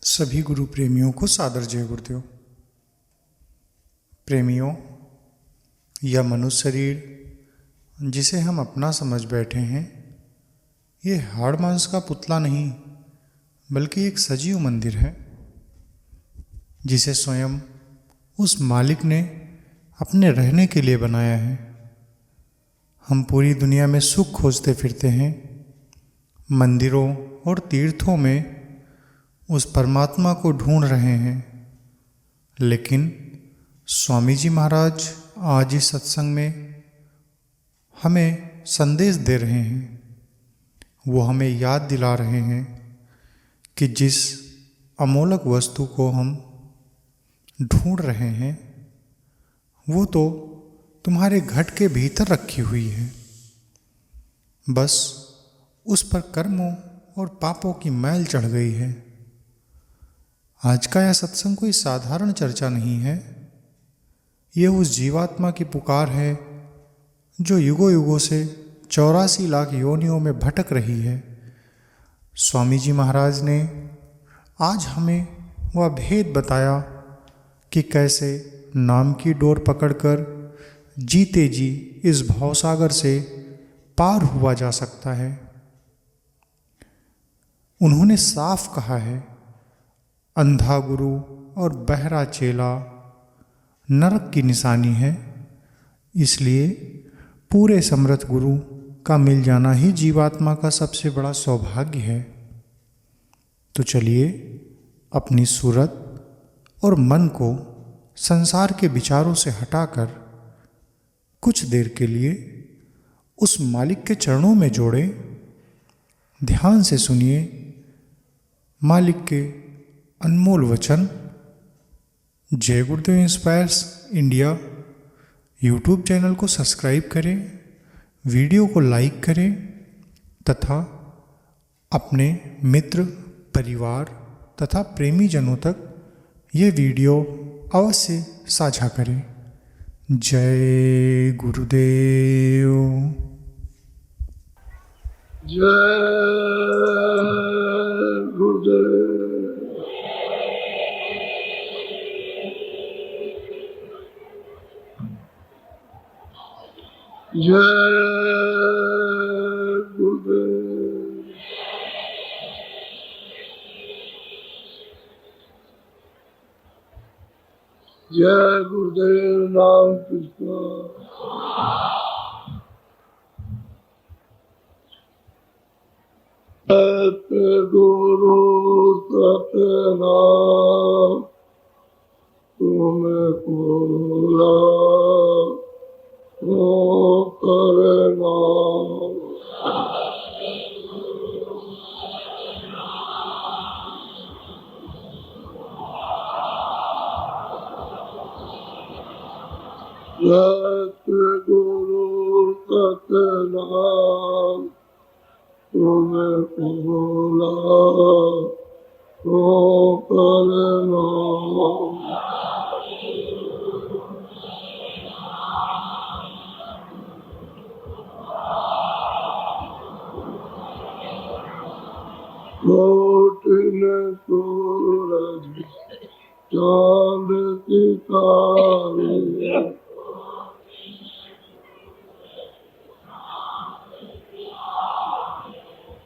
सभी गुरु प्रेमियों को सादर जय गुरुदेव। प्रेमियों, यह मनुष्य शरीर जिसे हम अपना समझ बैठे हैं, ये हाड़ मांस का पुतला नहीं बल्कि एक सजीव मंदिर है जिसे स्वयं उस मालिक ने अपने रहने के लिए बनाया है। हम पूरी दुनिया में सुख खोजते फिरते हैं, मंदिरों और तीर्थों में उस परमात्मा को ढूंढ रहे हैं, लेकिन स्वामी जी महाराज आज इस सत्संग में हमें संदेश दे रहे हैं। वो हमें याद दिला रहे हैं कि जिस अमोलक वस्तु को हम ढूंढ रहे हैं वो तो तुम्हारे घट के भीतर रखी हुई है, बस उस पर कर्मों और पापों की मैल चढ़ गई है। आज का यह सत्संग कोई साधारण चर्चा नहीं है, यह उस जीवात्मा की पुकार है जो युगों युगों से 84 लाख योनियों में भटक रही है। स्वामी जी महाराज ने आज हमें वह भेद बताया कि कैसे नाम की डोर पकड़कर जीते जी इस भवसागर से पार हुआ जा सकता है। उन्होंने साफ कहा है, अंधा गुरु और बहरा चेला नरक की निशानी है, इसलिए पूरे समर्थ गुरु का मिल जाना ही जीवात्मा का सबसे बड़ा सौभाग्य है। तो चलिए अपनी सूरत और मन को संसार के विचारों से हटाकर कुछ देर के लिए उस मालिक के चरणों में जोड़ें। ध्यान से सुनिए मालिक के अनमोल वचन। जय गुरुदेव इंस्पायर्स इंडिया यूट्यूब चैनल को सब्सक्राइब करें, वीडियो को लाइक करें तथा अपने मित्र, परिवार तथा प्रेमी जनों तक ये वीडियो अवश्य साझा करें। जय गुरुदेव। जय गुरुदेव। जय गुरुदेव। जय गुरुदेव नाम कृष्ण। गुरु सतनाम तुम्हें पूरा हो करना। गुरु सतनाम तुम्हें पूरा हो करना। कठिन सूरज चांद सितारे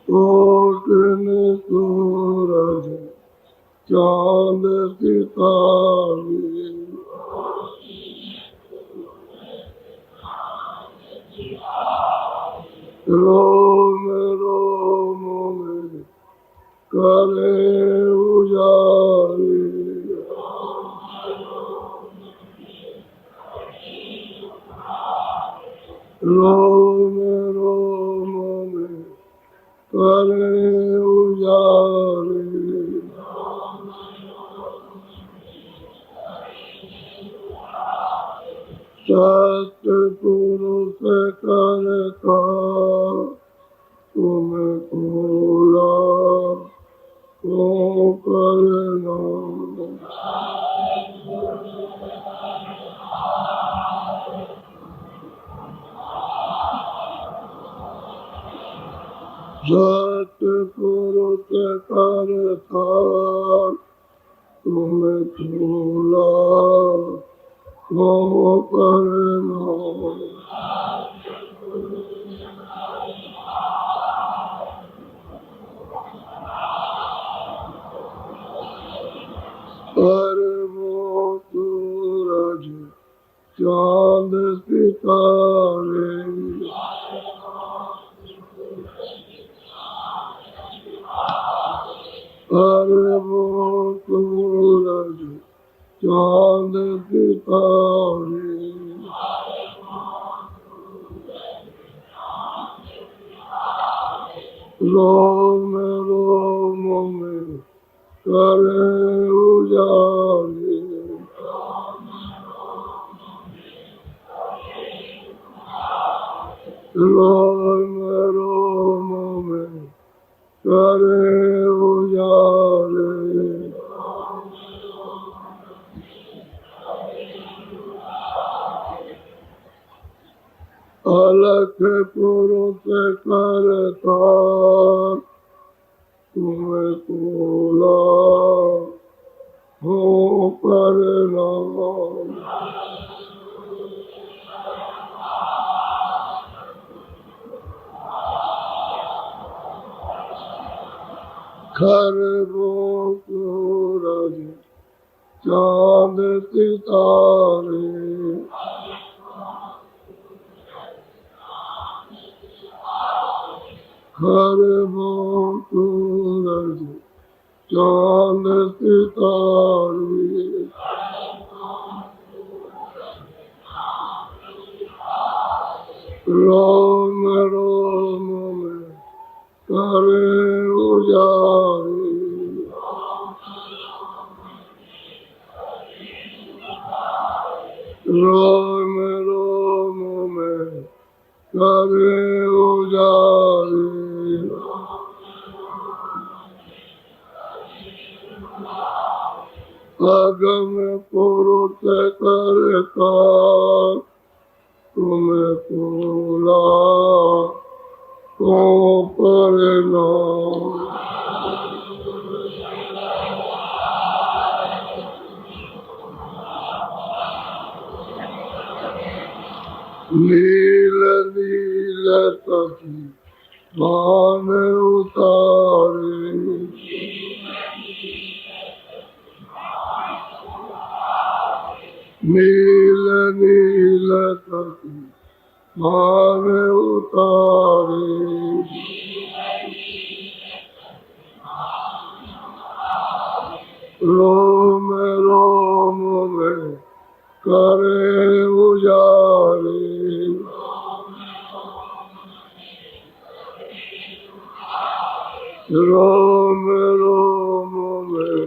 कठिन सूरज चांद सितारे रोम रोम में करे उजारे। रोम रोम में करे उजारे। सतपुरुष करता तुम पूरा हो करना। सतपुरुष करता भोला हो करना पर वो सूरज चांद सितारे पर वो सूरज चांद सितारे रोम रोम में करे उजाले रोम रोम में करे उजाले अलख पुरुष करता तुम्हें भोला हो करना खर वो सूरज चांद सितारे खर वो सूरज चांद सितारे रोम रोम में करे उजाले रोम रोम में करे उजाले अगम पुरुष करता तुम्हें भोला को करना नील नील सखी मान उतारे नील नील सखी मान उतारे रोम रोम में करे उजाले रोम रोम में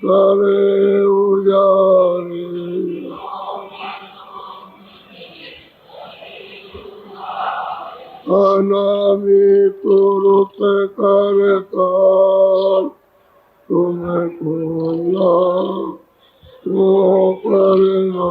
करे उजाले अनामी पुरुष करता तुम्हें भोला वो करना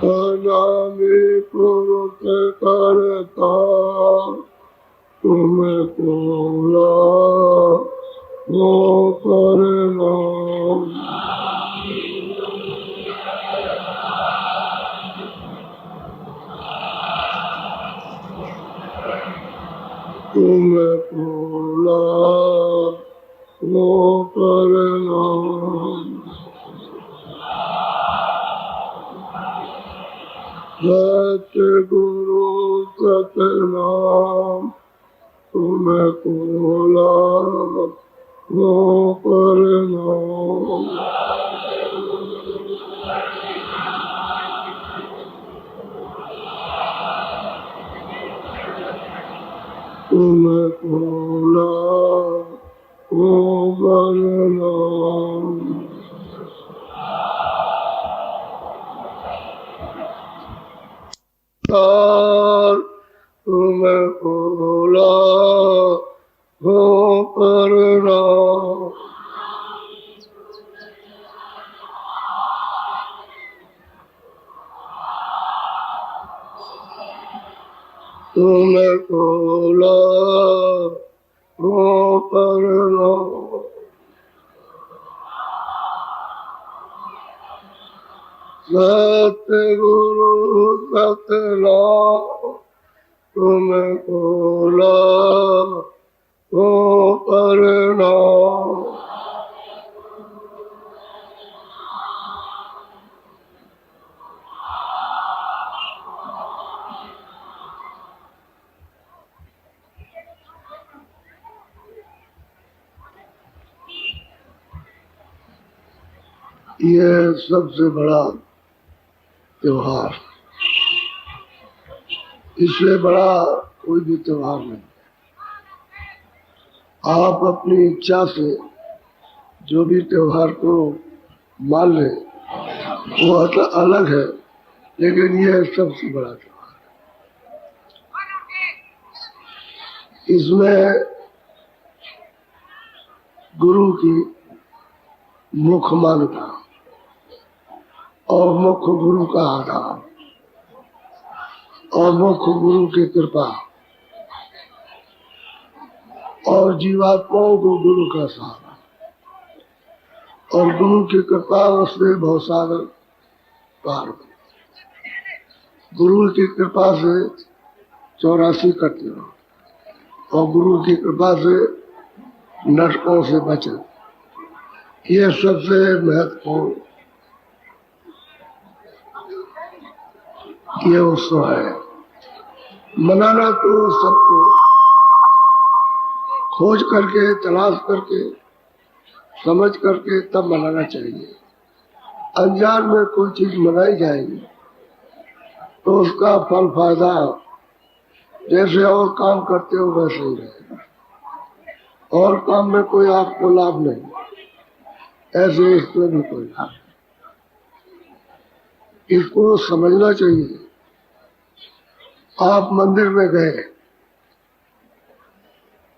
अनामी पुरुष करता तुम्हें भोला वो करना तुम्हें भोला वो करना सतगुरु सतनाम तुम्हें भोला वो करना तुम्हें भोला वो करना तुम्हें भोला वो करना तुमको लागू करना। सतगुरु सतनाम तुमको लागू करना। ये सबसे बड़ा त्योहार, इससे बड़ा कोई भी त्योहार नहीं। आप अपनी इच्छा से जो भी त्योहार को मान लें वो तो अलग है, लेकिन यह सबसे बड़ा त्योहार। इसमें गुरु की मुख्य मान्यता और मुख्य गुरु का आधार और मुख्य गुरु की कृपा और जीवात्माओं को गुरु का सहारा और गुरु की कृपा उससे भवसागर पार। गुरु की कृपा से 84 कटे और गुरु की कृपा से नरकों से बचे। ये सबसे महत्वपूर्ण ये उत्सव है। मनाना तो सबको खोज करके, तलाश करके, समझ करके तब मनाना चाहिए। अनजान में कोई चीज मनाई जाएगी तो उसका फल फायदा जैसे और काम करते हो वैसे ही रहेगा, और काम में कोई आपको लाभ नहीं, ऐसे इसमें भी कोई लाभ। इसको समझना चाहिए। आप मंदिर में गए,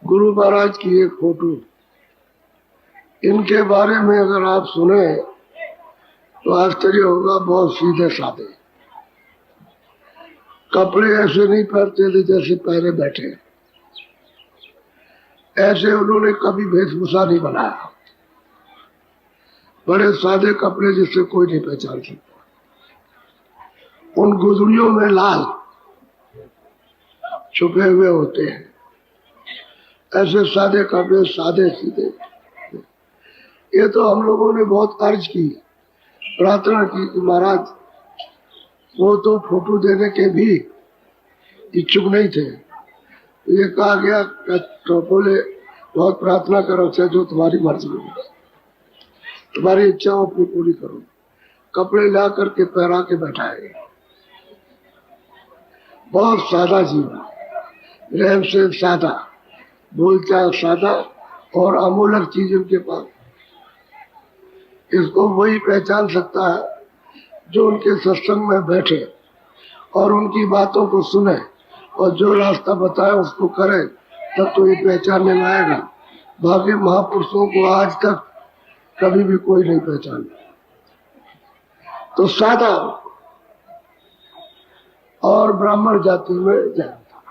गुरु महाराज की एक फोटो, इनके बारे में अगर आप सुने तो आश्चर्य होगा। बहुत सीधे साधे, कपड़े ऐसे नहीं पहनते थे जैसे पहले बैठे, ऐसे उन्होंने कभी वेशभूषा नहीं बनाया। बड़े सादे कपड़े जिससे कोई नहीं पहचान सकता। उन गुदड़ियों में लाल छुपे हुए होते हैं। ऐसे सादे कपड़े, सादे सीधे। ये तो हम लोगों ने बहुत अर्ज की, प्रार्थना की कि महाराज वो तो फोटो देने के भी इच्छुक नहीं थे। ये कहा गया तो बोले बहुत प्रार्थना करो, चाहे जो तुम्हारी मर्जी हो, तुम्हारी इच्छा अपनी पूरी करो। कपड़े ला करके पहरा के बैठाए। बहुत सादा जीवन, रहन से सादा, बोलचाल सादा और अमूलक चीज उनके पास। इसको वही पहचान सकता है जो उनके सत्संग में बैठे और उनकी बातों को सुने और जो रास्ता बताए उसको करे, तब तो ये पहचानने में आएगा। बाकी महापुरुषों को आज तक कभी भी कोई नहीं पहचाना। तो सादा और ब्राह्मण जाति में जन्म था,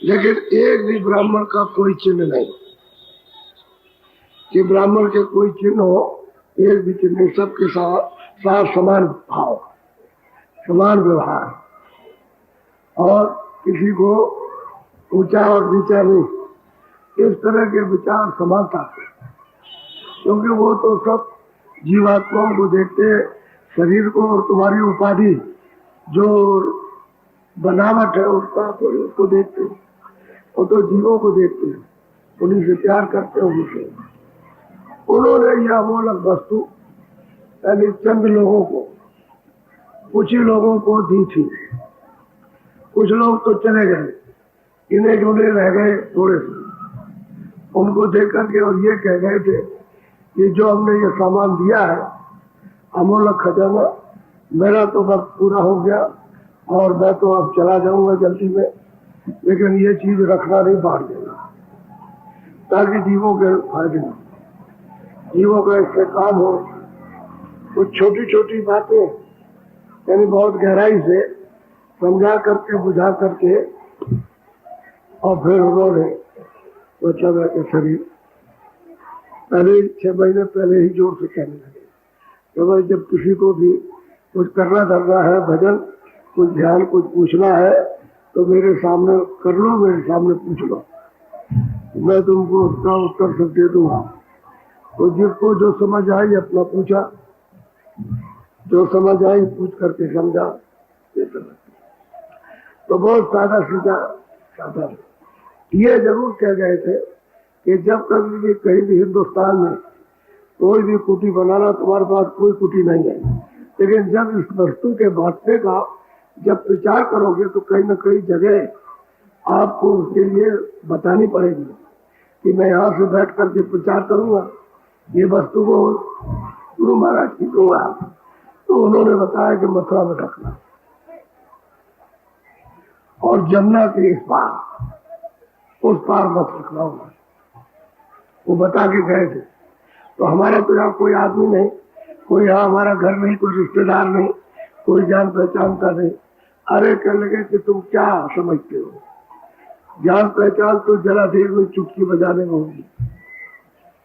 लेकिन एक भी ब्राह्मण का कोई चिन्ह नहीं कि ब्राह्मण के कोई चिन्ह हो। एक भी चिन्ह नहीं, सबके साथ समान भाव, समान व्यवहार, और किसी को ऊंचा और नीचा नहीं, इस तरह के विचार समानता से। क्योंकि वो तो सब जीवात्माओं को देखते, शरीर को और तुम्हारी उपाधि जो बनावट है उसका तो उसको देखते, वो तो जीवों को देखते, उन्हीं से प्यार करते हो। उनसे उन्होंने यह अमूलक वस्तु यानी चंद लोगों को, कुछ ही लोगों को दी थी। कुछ लोग तो चले गए, इन्हें जुड़े रह गए थोड़े से। उनको देख करके और ये कह गए थे कि जो हमने ये सामान दिया है अमूलक खजाना, मेरा तो वक्त पूरा हो गया और मैं तो अब चला जाऊंगा जल्दी में, लेकिन ये चीज रखना नहीं, बांट देना, ताकि जीवों के फायदे हो, जीवों का इससे काम हो। कुछ छोटी छोटी बातें यानी बहुत गहराई से समझा करके बुझा करके और फिर उन्होंने मतलब है कि शरीर पहले 6 महीने पहले ही जोर से कहने लगे कि भाई जब किसी को भी कुछ करना धरना है, भजन, कुछ ध्यान, कुछ पूछना है तो मेरे सामने कर लो, मेरे सामने पूछ लो, मैं तुमको उसका उत्तर सब दे दूंगा। तो जिसको जो समझ आई अपना पूछा, जो समझ आई पूछ करके समझा, ये समझ। तो बहुत सादा सीधा साधा। ये जरूर कह गए थे कि जब कभी भी कहीं भी हिंदुस्तान में कोई भी कुटी बनाना, तुम्हारे पास कोई कुटी नहीं है, लेकिन जब इस वस्तु के बांटने का जब प्रचार करोगे तो कहीं न कहीं जगह आपको उसके लिए बतानी पड़ेगी कि मैं यहाँ से बैठ करके प्रचार करूंगा, ये वस्तु को गुरु महाराज की दूंगा। तो उन्होंने बताया कि मथुरा में रखना और जमुना के इस पार, उस पार मत रखना होगा, वो बता के गए थे। तो हमारे तो यहाँ कोई आदमी नहीं, कोई यहाँ हमारा घर नहीं, कोई रिश्तेदार नहीं, कोई जान पहचान का नहीं। अरे कह लगे कि तुम क्या समझते हो, जान पहचान तो जरा देर में चुटकी बजाने में होगी,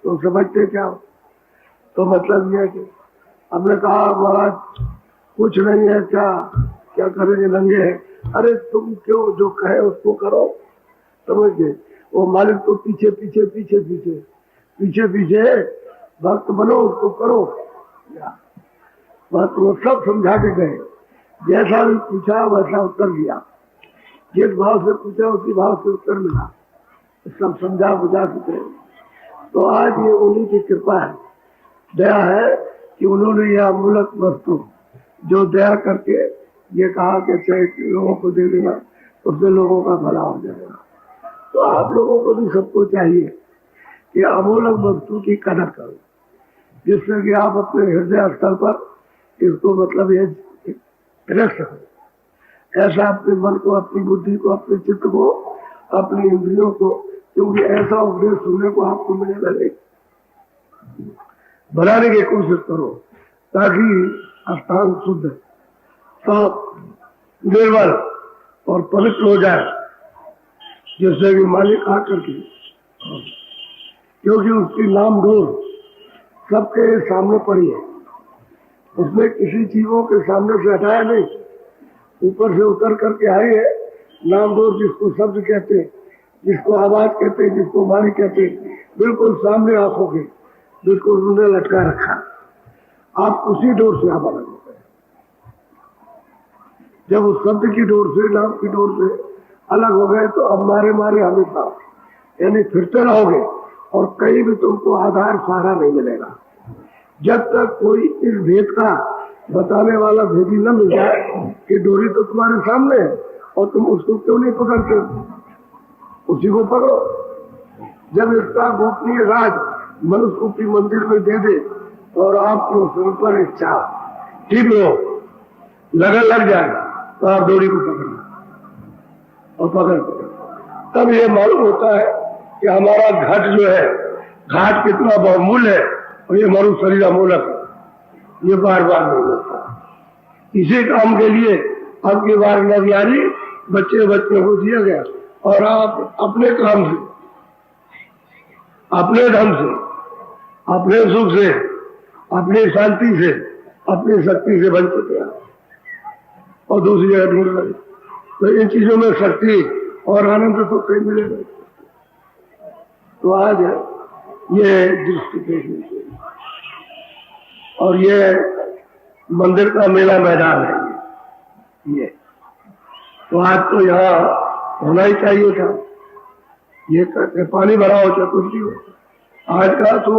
तुम समझते क्या हो? तो मतलब यह है कि हमने कहा महाराज कुछ नहीं है, क्या करेंगे, नंगे हैं। अरे तुम क्यों जो कहे उसको करो, समझ गए? वो मालिक तो पीछे पीछे पीछे पीछे पीछे पीछे भक्त बनो, उसको करो। बस वो सब समझा के गए, जैसा भी पूछा वैसा उत्तर दिया, जिस भाव से पूछा उसी भाव से उत्तर मिला, सब समझा बुझा के गए। तो आज ये उन्हीं की कृपा है, दया है कि उन्होंने यह अमूलक वस्तु जो दया करके ये कहा कि चाहे लोगों को दे देना, उससे लोगों का भला हो जाएगा। तो आप लोगों को भी सबको चाहिए कि अमूलक वस्तु की कदर करो, जिससे कि आप अपने हृदय स्थल पर इसको मतलब ये रख सको। ऐसा अपने मन को, अपनी बुद्धि को, अपने चित्त को, अपनी इंद्रियों को, क्योंकि ऐसा उपदेश सुनने को आपको मिलेगा नहीं, बनाने की कोशिश करो ताकि स्थान शुद्ध, साफ, निर्मल और पवित्र हो जाए, जिससे कि मालिक आकर के, क्योंकि उसकी नाम डोर सबके सामने पड़ी है, उसने किसी चीजों के सामने से हटाया नहीं, ऊपर से उतर करके आई है। नाम डोर जिसको शब्द कहते हैं, जिसको आवाज कहते हैं, जिसको वाणी कहते हैं, बिल्कुल सामने आंखों के, बिल्कुल उन्हें लटका रखा। आप उसी डोर से आप अलग हो गए। जब उस शब्द की डोर से, नाम की डोर से अलग हो गए तो अब मारे मारे हमेशा यानी फिरते रहोगे और कहीं भी तुमको आधार सहारा नहीं मिलेगा, जब तक कोई इस भेद का बताने वाला भेदी न मिल जाए कि डोरी तो तुम्हारे सामने है और तुम उसको क्यों नहीं पकड़ते, उसी को पकड़ो। जब इसका गोपनीय राज मनुष्य रूपी मंदिर में दे दे और आपको सिर पर इच्छा ठीक हो, लगन लग जाए तो आप डोरी को पकड़ना और पकड़, तब ये मालूम होता है कि हमारा घट जो है, घाट कितना बहुमूल्य है और ये मरु शरीर अमूलक है, ये बार बार नहीं होता। इसी काम के लिए अब की बार नवियारी बच्चे को दिया गया और आप अपने काम से, अपने धन से, अपने सुख से, अपनी शांति से, अपनी शक्ति से वंचित है और दूसरी जगह ढूंढ रहे। तो इन चीजों में शक्ति और आनंद तो कहीं मिलेगा। तो आज ये दृष्टि देखनी चाहिए और ये मंदिर का मेला मैदान है ये। तो आज तो यहाँ होना ही चाहिए था, ये करके पानी भरा हो चाहे कुछ भी हो। आज का तो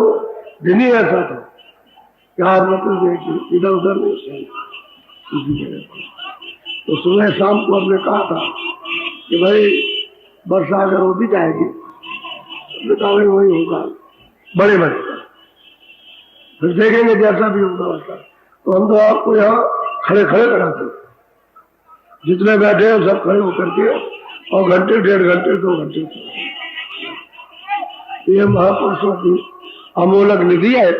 दिन ही ऐसा था कि आप मतलब इधर उधर नहीं चाहिए किसी जगह पर। तो सुबह शाम को हमने कहा था कि भाई वर्षा अगर हो भी जाएगी तो वही होगा बड़े मजे का, फिर देखेंगे जैसा भी होगा वैसा। तो हम तो आपको यहाँ खड़े खड़े कराते, जितने बैठे हैं सब खड़े होकर के और घंटे, 1.5 घंटे, 2 घंटे ये महापुरुषों की अमूलक निधि है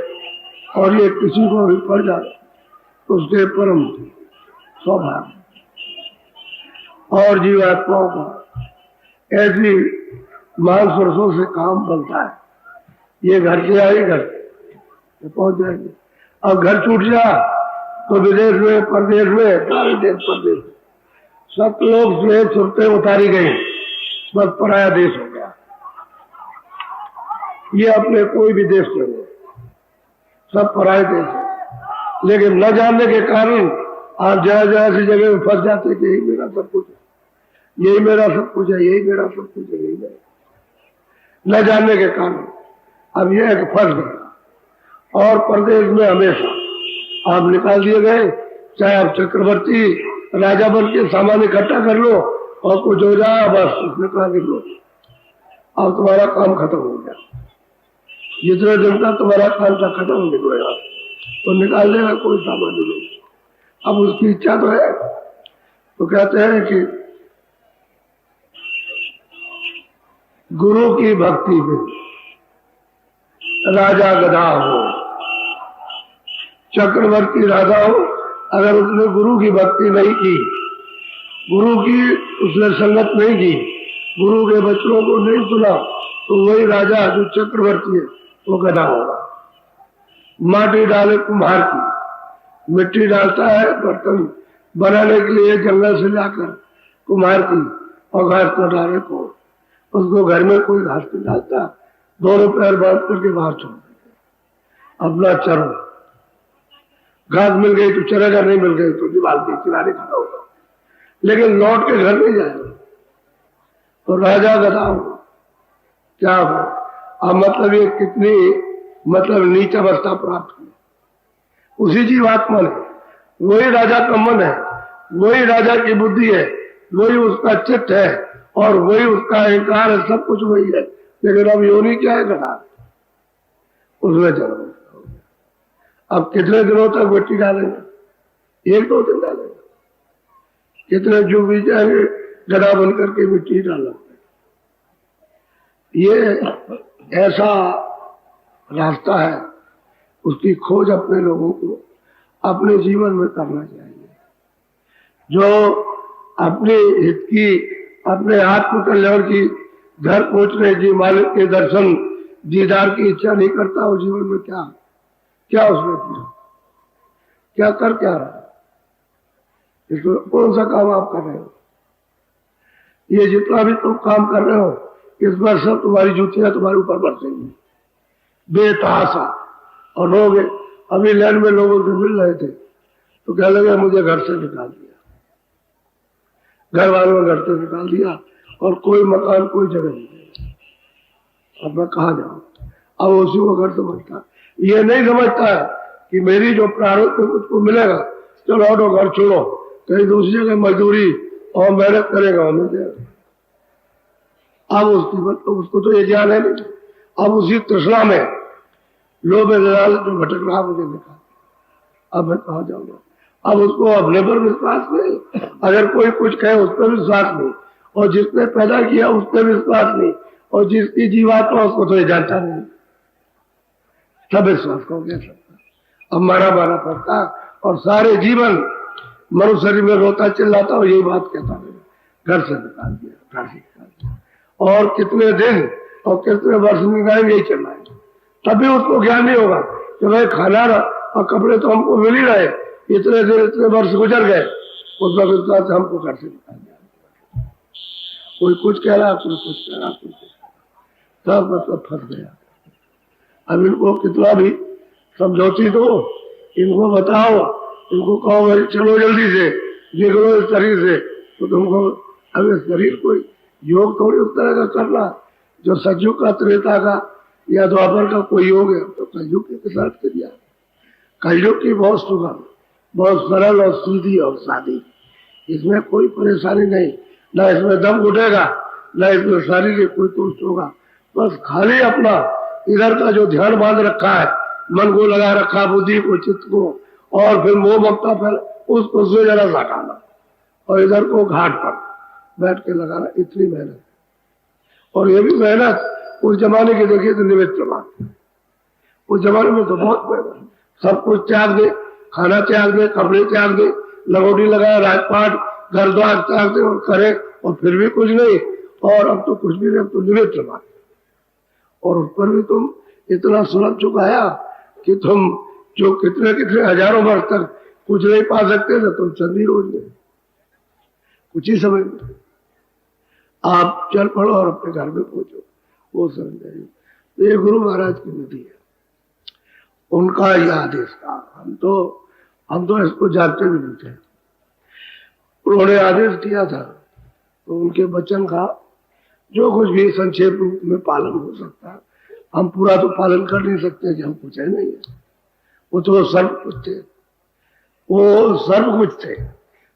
और ये किसी को भी पड़ जाए तो उसके परम सौभाग्य। और जीवात्माओं का ऐसी मांसरसों से काम बनता है। ये घर से आई, घर से पहुंच जाएंगे। अब घर छूट जा तो विदेश में, प्रदेश में, सारे देश प्रदेश सब लोग से सुरतें उतारी गई, बस पराया देश हो गया। ये अपने कोई भी देश नहीं है, सब पराये देश है। लेकिन न जानने के कारण आप जहाँ जहाँ ऐसी जगह में फंस जाते कि यही मेरा सब कुछ है, यही मेरा सब कुछ है, यही मेरा सब कुछ है, यही मेरा, न जानने के कारण। अब यह है कि फंस गया और प्रदेश में हमेशा आप निकाल दिए गए। चाहे आप चक्रवर्ती राजा बन के सामान इकट्ठा कर लो और कुछ हो जाए, बस निकाल लो, अब तुम्हारा काम खत्म हो गया। जितने दिन का तुम्हारा काम था खत्म हो गया तो निकाल देगा, कोई सामान नहीं। अब उसकी इच्छा तो है, तो कहते हैं कि गुरु की भक्ति में राजा गधा हो, चक्रवर्ती राजा हो, अगर उसने गुरु की भक्ति नहीं की, गुरु की उसने संगत नहीं की, गुरु के बच्चों को नहीं सुना, तो वही राजा जो चक्रवर्ती है वो गधा होगा। माटी डाले कुम्हार की, मिट्टी डालता है बर्तन बनाने के लिए जंगल से लाकर कुम्हार की, और घास न डाले को, उसको घर में कोई घास नहीं डालता, दोनों पैर बांध करके बाहर छोड़ देते, अपना चरो। घास मिल गई तो चरेगा, नहीं मिल गई तो दीवार के किनारे खड़ा होगा, लेकिन लौट के घर नहीं जाएगा। तो राजा गधा हो, क्या हो? अब मतलब ये कितनी नीच अवस्था प्राप्त हुई उसी जीवात्मा ने। वही राजा का मन है, वही राजा की बुद्धि है, वही उसका चित्त है और वही उसका अहंकार है, सब कुछ वही है। लेकिन अब योनि क्या है? गधा, उसमें जन्म। अब कितने दिनों तक मिट्टी डालेंगे? 1-2 दिन डालेंगे। कितने जुग बीत जाएंगे गधा बन करके मिट्टी डालना। ये ऐसा रास्ता है, उसकी खोज अपने लोगों को अपने जीवन में करना चाहिए। जो अपने हित की, अपने आत्म कल्याण की, घर पहुंचने की, मालिक के दर्शन दीदार की इच्छा नहीं करता, वो जीवन में क्या क्या उसमें क्या कर क्या रहा है? इसमें कौन सा काम आप कर रहे हो? ये जितना भी तुम काम कर रहे हो, इस बार सब तुम्हारी जूतियां तुम्हारे ऊपर बरसेंगी बेतहाशा। और लोग अभी लैंड में लोगों से मिल रहे थे तो क्या लगा, मुझे घर से निकाल दिया, घर वालों ने घर से निकाल दिया और कोई मकान, कोई जगह नहीं। अब मैं कहाँ जाऊं? अब उसी को घर समझता, ये नहीं समझता है कि मेरी जो प्रारब्ध है मुझको मिलेगा, चलो ऑटो घर छोड़ो, कहीं दूसरी जगह मजदूरी और मेहनत करेगा, मिल जाएगा। अब उसको तो ये ज्ञान है नहीं। अब उसी तृष्णा में लोभ जो भटक रहा, मुझे देखा, अब मैं कहाँ जाऊंगा? अब उसको अपने पर विश्वास नहीं, अगर कोई कुछ कहे उस पर विश्वास नहीं, और जिसने पैदा किया उस पर विश्वास नहीं, और जिसकी जीवात्मा उसको तो ये जानता नहीं, सब विश्वास को कह सकता। अब मारा मारा पड़ता और सारे जीवन मनुष्य शरीर में रोता चिल्लाता और यही बात कहता है, घर से निकाल दिया, घर से निकाल दिया। और कितने दिन और कितने वर्ष निकालेंगे, यही चल रहा है। तभी उसको ज्ञान नहीं होगा कि भाई खाना और कपड़े तो हमको मिल ही रहे, इतने दिन इतने वर्ष गुजर गए, उस वक्त हमको घर से निकाल दिया। कोई कुछ कह रहा, कोई कुछ कह रहा, कोई कुछ कह रहा, सब मतलब फंस गया। अब इनको कितना भी समझौती दो, इनको बताओ, इनको कहो भाई चलो जल्दी से निकलो इस शरीर से, तो तुमको अब इस शरीर को योग थोड़ी उस तरह का करना जो सतयुग का, त्रेता का या द्वापर का कोई योग है, तो कलयुग के साथ कर दिया। कलयुग की बहुत सुगम, बहुत सरल और सीधी और सादी, इसमें कोई परेशानी नहीं, ना इसमें दम घुटेगा, ना इसमें शारीरिक कोई तुष्ट होगा। बस खाली अपना इधर का जो ध्यान बांध रखा है, मन को लगा रखा, बुद्धि को, चित्त को, और फिर मोह ममता फैल, उसको से जरा हटाना और इधर को घाट पर बैठ के लगाना, इतनी मेहनत। और ये भी मेहनत उस जमाने की देखिए तो निमित्त बात, उस जमाने में तो बहुत मेहनत, सब कुछ त्याग दे, खाना त्याग दे, कपड़े त्याग दे, लगोटी लगाया, राजपाट, घर द्वार त्याग दे और करे और फिर भी कुछ नहीं, और अब तो कुछ भी नहीं, अब तो निमित्त मान, और उस पर भी तुम इतना सुलभ चुकाया कि तुम जो कितने कितने हजारों वर्ष तक कुछ नहीं पा सकते थे, तुम चंदी रोज में कुछ ही समय में आप चल पड़ो और अपने घर में पहुंचो, वो समझ जाइए। तो ये गुरु महाराज की निधि है, उनका यह आदेश था। हम तो इसको जानते भी नहीं थे, उन्होंने आदेश दिया था तो उनके वचन का जो कुछ भी संक्षेप रूप में पालन हो सकता है, हम पूरा तो पालन कर नहीं सकते कि हम कुछ है नहीं है, वो तो सर्व कुछ थे, वो सर्व कुछ थे,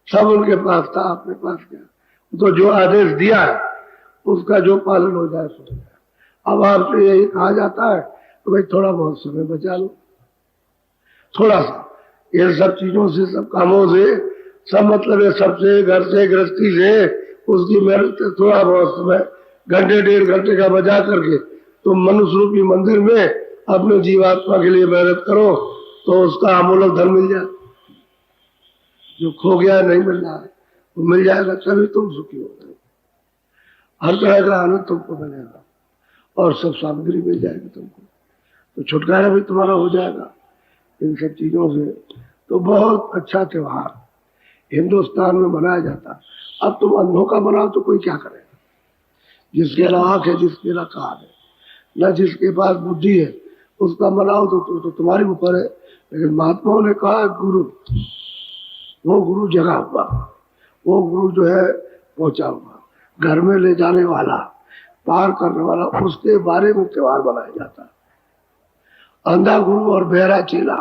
सब उनके पास था, अपने पास क्या, तो जो आदेश दिया है उसका जो पालन हो जाए सो जाए। अब आपसे यही कहा जाता है तो भाई थोड़ा बहुत समय बचा लो, थोड़ा सा ये सब चीजों से, सब कामों से, सब मतलब है सबसे, घर से, गृहस्थी से, उसकी मेहनत से थोड़ा बहुत समय, घंटे डेढ़ घंटे का बचा करके तुम मनुष्य रूपी मंदिर में अपने जीवात्मा के लिए मेहनत करो तो उसका अमूल्य धन मिल जाए। जो खो गया नहीं मिल रहा है वो मिल जाएगा, तभी तुम सुखी हो गए। हर तरह का आनंद तुमको मिलेगा और सब सामग्री मिल जाएगी तुमको, तो छुटकारा भी तुम्हारा हो जाएगा इन सब चीजों से। तो बहुत अच्छा त्योहार हिंदुस्तान में मनाया जाता। अब तुम अंधों का बनाओ तो कोई क्या करेगा, जिसके ना आंख है, जिसके ना कान है, न जिसके पास बुद्धि है, उसका मनाओ तो तुम्हारे ऊपर है। लेकिन महात्माओं ने कहा गुरु, वो गुरु जगा हुआ, वो गुरु जो है पहुंचा हुआ, घर में ले जाने वाला, पार करने वाला, उसके बारे में त्योहार मनाया जाता है। अंधा गुरु और बहरा चेला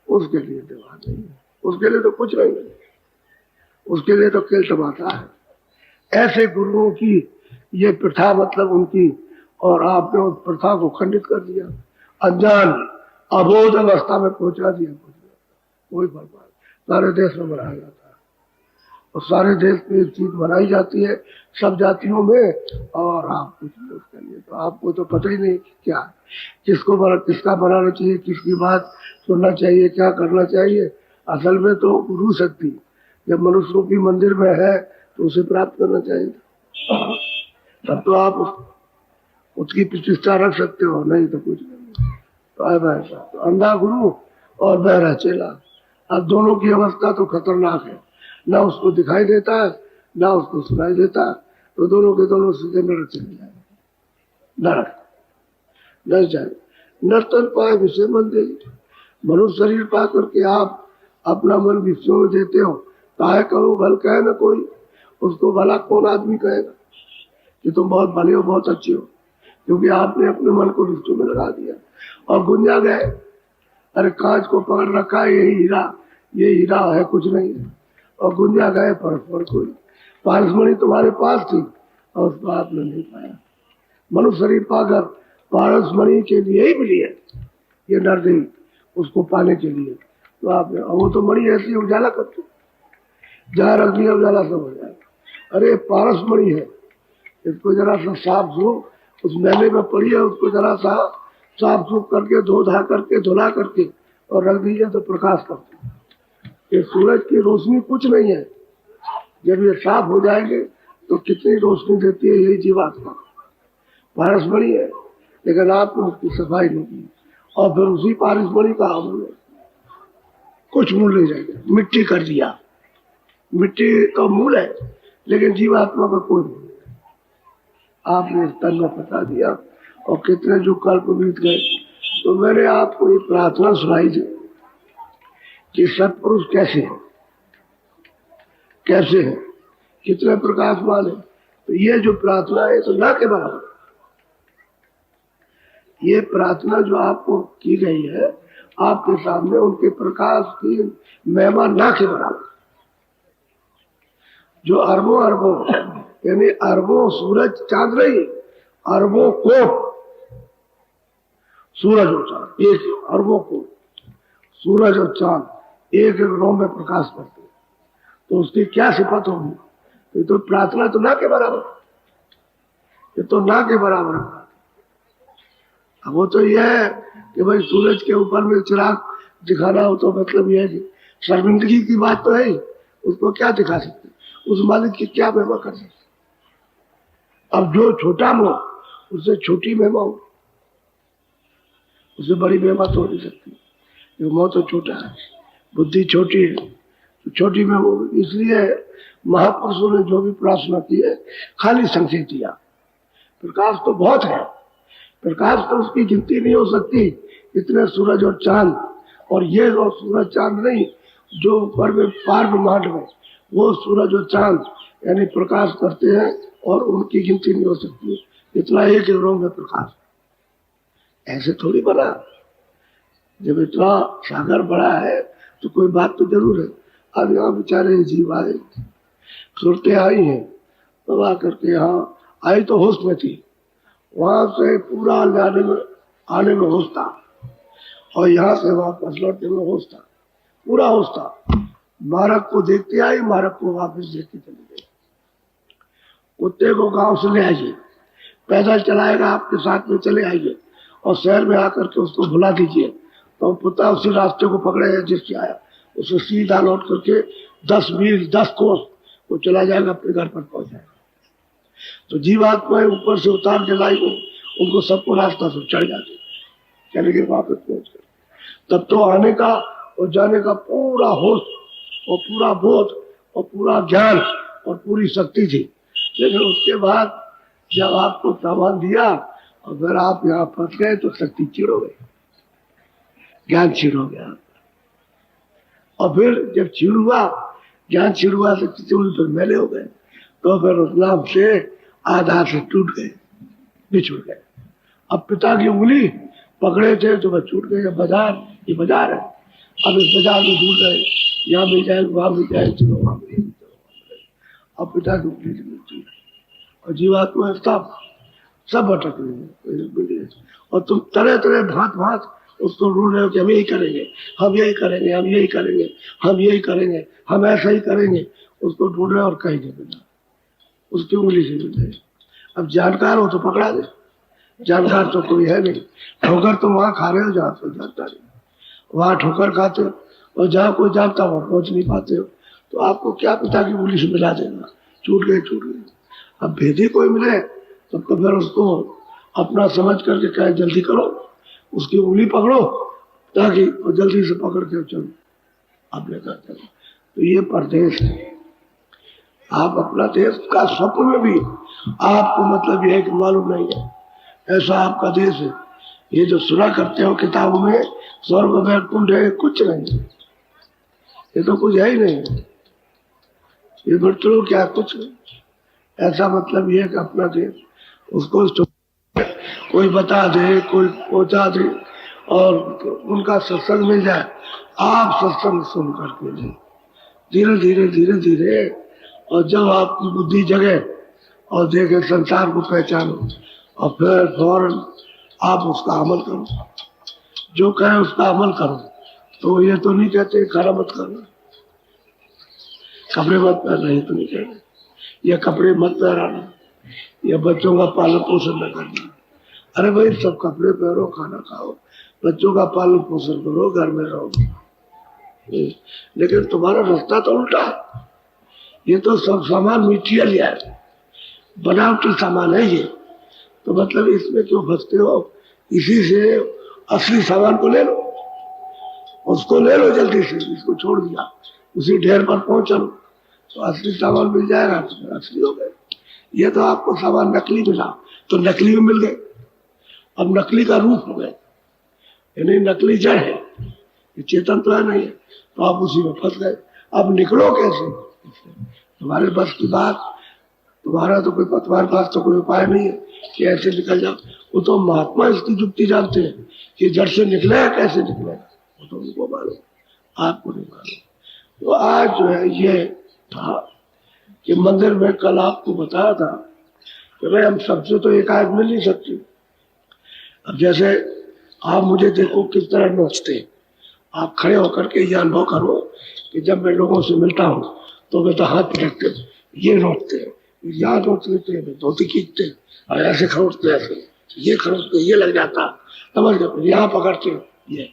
उसके लिए त्योहार नहीं है, उसके लिए तो कुछ नहीं है, उसके लिए तो खेल तमाशा है। ऐसे गुरुओं की ये प्रथा मतलब उनकी, और आपने उस प्रथा को खंडित कर दिया, अज्ञान अबोध अवस्था में पहुंचा दिया। वही बर्बाद सारे देश में मनाया जाता है, और सारे देश में एक चीज मनाई जाती है सब जातियों में, और आप कुछ नहीं उसके लिए, तो आपको तो पता ही नहीं कि क्या है, किसका बनाना चाहिए, किसकी बात सुनना चाहिए, क्या करना चाहिए। असल में तो गुरु शक्ति जब मनुष्य रूपी मंदिर में है तो उसे प्राप्त करना चाहिए, तब तो आप उसकी प्रतिष्ठा रख सकते हो, नहीं तो कुछ नहीं। तो ऐसा तो अंधा गुरु और बहरा चेला, अब दोनों की अवस्था तो खतरनाक है, ना उसको दिखाई देता है ना उसको सुनाई देता है, तो दोनों के दोनों सीधे नरक चले जाए, नरक न जाए। नर्तन पाए विषय मन दे, मनुष्य शरीर पा करके आप अपना मन विषयों में देते हो, काहे कहो भल कहे न कोई, उसको भला कौन आदमी कहेगा कि तुम बहुत भले हो, बहुत अच्छे हो, क्योंकि आपने अपने मन को विषयों में लगा दिया और गुंजा गए। अरे कांच को पकड़ रखा है, ये हीरा है, कुछ नहीं है, और गुंजा गए परस्पर कोई। पारसमणि तुम्हारे पास थी और उसको आपने नहीं पाया। मनुष्य शरीर पाकर पारसमणि के लिए ही मिली है ये नरदेवी, उसको पाने के लिए तो आपने, वो तो मणि ऐसी उजाला करती, जहाँ रख दिया उजाला सब हो जाएगा। अरे पारसमणि है, इसको जरा सा साफ सूफ उस मेले में पड़ी है, उसको जरा सा साफ सूफ करके धुला करके और रख दीजिए तो प्रकाश करते। ये सूरज की रोशनी कुछ नहीं है, जब ये साफ हो जाएंगे तो कितनी रोशनी देती है यही जीवात्मा, पारसमणि है। लेकिन आपने उसकी सफाई नहीं की और फिर उसी पारसमणि का हमने कुछ मूल ले जाएगा, मिट्टी कर दिया। मिट्टी का मूल है लेकिन जीवात्मा का कोई मूल नहीं, आपने इस तन में फंसा दिया। और कितने जो कल्प बीत गए। तो मैंने आपको ये प्रार्थना सुनाई थी कि सत्पुरुष कैसे है, कैसे है, कितने प्रकाशमान है। तो ये जो प्रार्थना है तो ना के बराबर, ये प्रार्थना जो आपको की गई है आपके सामने, उनके प्रकाश की महिमा ना के बराबर। जो अरबों यानी अरबों सूरज चांद नहीं, अरबों कोट सूरज और चांद, एक अरबों कोट सूरज और चांद एक एक रो में प्रकाश करते, तो उसकी क्या सिफत होगी। तो प्रार्थना तो ना के बराबर, ये तो ना के बराबर है। अब वो तो यह है कि भाई सूरज के ऊपर में चिराग दिखाना हो तो मतलब यह है कि शर्मिंदगी की बात तो है ही, उसको क्या दिखा सकते, उस मालिक की क्या महिमा कर सकते। अब जो छोटा मोह उससे छोटी महिमा हो, उससे बड़ी महिमा तो हो नहीं सकती। जो मोह तो छोटा है, बुद्धि छोटी है, तो छोटी में वो, इसलिए महापुरुषों ने जो भी प्रार्थना की है खाली संकेत दिया। प्रकाश तो बहुत है, प्रकाश तो उसकी गिनती नहीं हो सकती। इतने सूरज और चांद, और ये और सूरज चांद नहीं, जो ऊपर में पार ब्रह्मांड में वो सूरज और चांद यानी प्रकाश करते हैं और उनकी गिनती नहीं हो सकती। इतना एक रोम में प्रकाश ऐसे थोड़ी बना। जब इतना सागर बड़ा है तो कोई बात तो जरूर है। अब यहाँ बेचारे जीव आए, सूरतें आई हैं, तब आकर के यहाँ आई तो होश में थी, वहां से पूरा आने में होश था, और यहाँ से वापस लौटने में होश था, पूरा होश था। मारक को देखते आई, मारक को वापस देखते चले गए। कुत्ते को गांव से ले आइए, पैदल चलाएगा आपके साथ में चले आइए, और शहर में आकर के उसको भुला दीजिए, तो पुता उसी रास्ते को पकड़ेगा जिससे आया, उसे सीधा लौट करके 10 मील 10 कोस वो चला जाएगा, अपने घर पर पहुंच जाएगा। तो ऊपर से उतार के लाई उनको सबको रास्ता से चढ़ जाते, चले गए वापस पहुंच गए। तब तो आने का और जाने का पूरा होश और पूरा बोध और पूरा ज्ञान और पूरी शक्ति थी। लेकिन उसके बाद जब आपको सामान दिया और फिर आप यहाँ फंस गए तो शक्ति चीड़ हो गई, ज्ञान चीड़ हो गया। और फिर जब चीड़ हुआ, ज्ञान चीड़ हुआ, शक्ति चीड़ हुई, फिर मेले हो गए, तो फिर उस नाम से आधार से टूट गए, बिछुड़ गए। अब पिता की उंगली पकड़े थे तो वह छूट गए। बाजार, ये बाजार है, अब इस बाजार में ढूंढ रहे, यहाँ मिल जाए, वहां मिल जाए, चलो वहां मिले, अब पिता की उंगली मिलती है। और जीवात्मा सब भटक रहे हैं, और तुम तरह तरह भांत उसको ढूंढ रहे हो कि हम यही करेंगे, हम यही करेंगे, हम यही करेंगे, हम यही करेंगे, हम ऐसा ही करेंगे। उसको ढूंढ रहे हो और कहीं नहीं मिला, उसकी उंगली से मिल रहे। अब जानकार हो तो पकड़ा दे, जानकार तो कोई है नहीं। ठोकर तो वहां खा रहे हो जहाँ कोई जानता नहीं, वहां ठोकर खाते हो, और जहाँ कोई जानता वहां पहुंच नहीं पाते हो। तो आपको क्या पिता की उंगली से मिला देगा, छूट गए। अब भेदी कोई मिले तब तो फिर उसको अपना समझ करके कहे जल्दी करो, उसकी उंगली पकड़ो, ताकि वो जल्दी से पकड़ के चलो, आप लेकर चलो। तो ये परदेश है। आप अपना देश का स्वप्न में भी आपको मतलब यह है कि मालूम नहीं है, ऐसा आपका देश है। ये जो सुना करते हो किताबों में, स्वर्ग वैकुंठ है, कुछ नहीं है, ये तो कुछ है ही नहीं है। ये मृत्यु क्या, कुछ नहीं। ऐसा मतलब ये है कि अपना देश, उसको कोई बता दे, कोई पहुंचा दे, और उनका सत्संग मिल जाए, आप सत्संग सुन करके धीरे धीरे, और जब आपकी बुद्धि जगे और देखे संसार को पहचानो, और फिर फौरन आप उसका अमल करो, जो कहे उसका अमल करो। तो ये तो नहीं कहते खरा मत करना, कपड़े मत पहनना, ये तो नहीं कहते, ये कपड़े मत पहनाना, या बच्चों का पालन पोषण न करना। अरे भाई, सब कपड़े पहनो, खाना खाओ, बच्चों का पालन पोषण करो, घर में रहो। लेकिन तुम्हारा रास्ता तो उल्टा है। ये तो सब सामान मटीरियल है, बनावटी सामान है ये, तो मतलब इसमें क्यों फंसते हो? इसी से असली सामान को ले लो, उसको ले लो जल्दी से। इसको छोड़ दिया, उसी ढेर पर पहुंचो तो असली सामान मिल जाएगा, तो असली हो गए। ये तो आपको सामान नकली मिला तो नकली में मिल गए, अब नकली का रूप हो गए, यानी नकली जड़ है, ये चेतन तो है नहीं है, तो आप उसी में फंस गए। अब निकलो कैसे? तुम्हारे बस की बात, तुम्हारे पास तो कोई उपाय नहीं है कि ऐसे निकल जाओ। वो तो महात्मा इसकी युक्ति जानते हैं कि जड़ से निकलेगा, कैसे निकलेगा, वो तो उनको मालूम, आपको नहीं मालूम। तो आज जो है ये था कि मंदिर में कल आपको बताया था कि भाई हम सबसे तो एकाएक मिल नहीं सकते। अब जैसे आप मुझे देखो किस तरह नोचते, आप खड़े होकर के ये अनुभव करो कि जब मैं लोगों से मिलता हूँ तो वे तो हाथ पटकते, ये नोचते हैं, यहाँ नोच लेते हैं, धोती खींचते हैं, और ऐसे खरोचते, ऐसे ये खरोचते, ये लग जाता, समझ गए, यहाँ पकड़ते ये,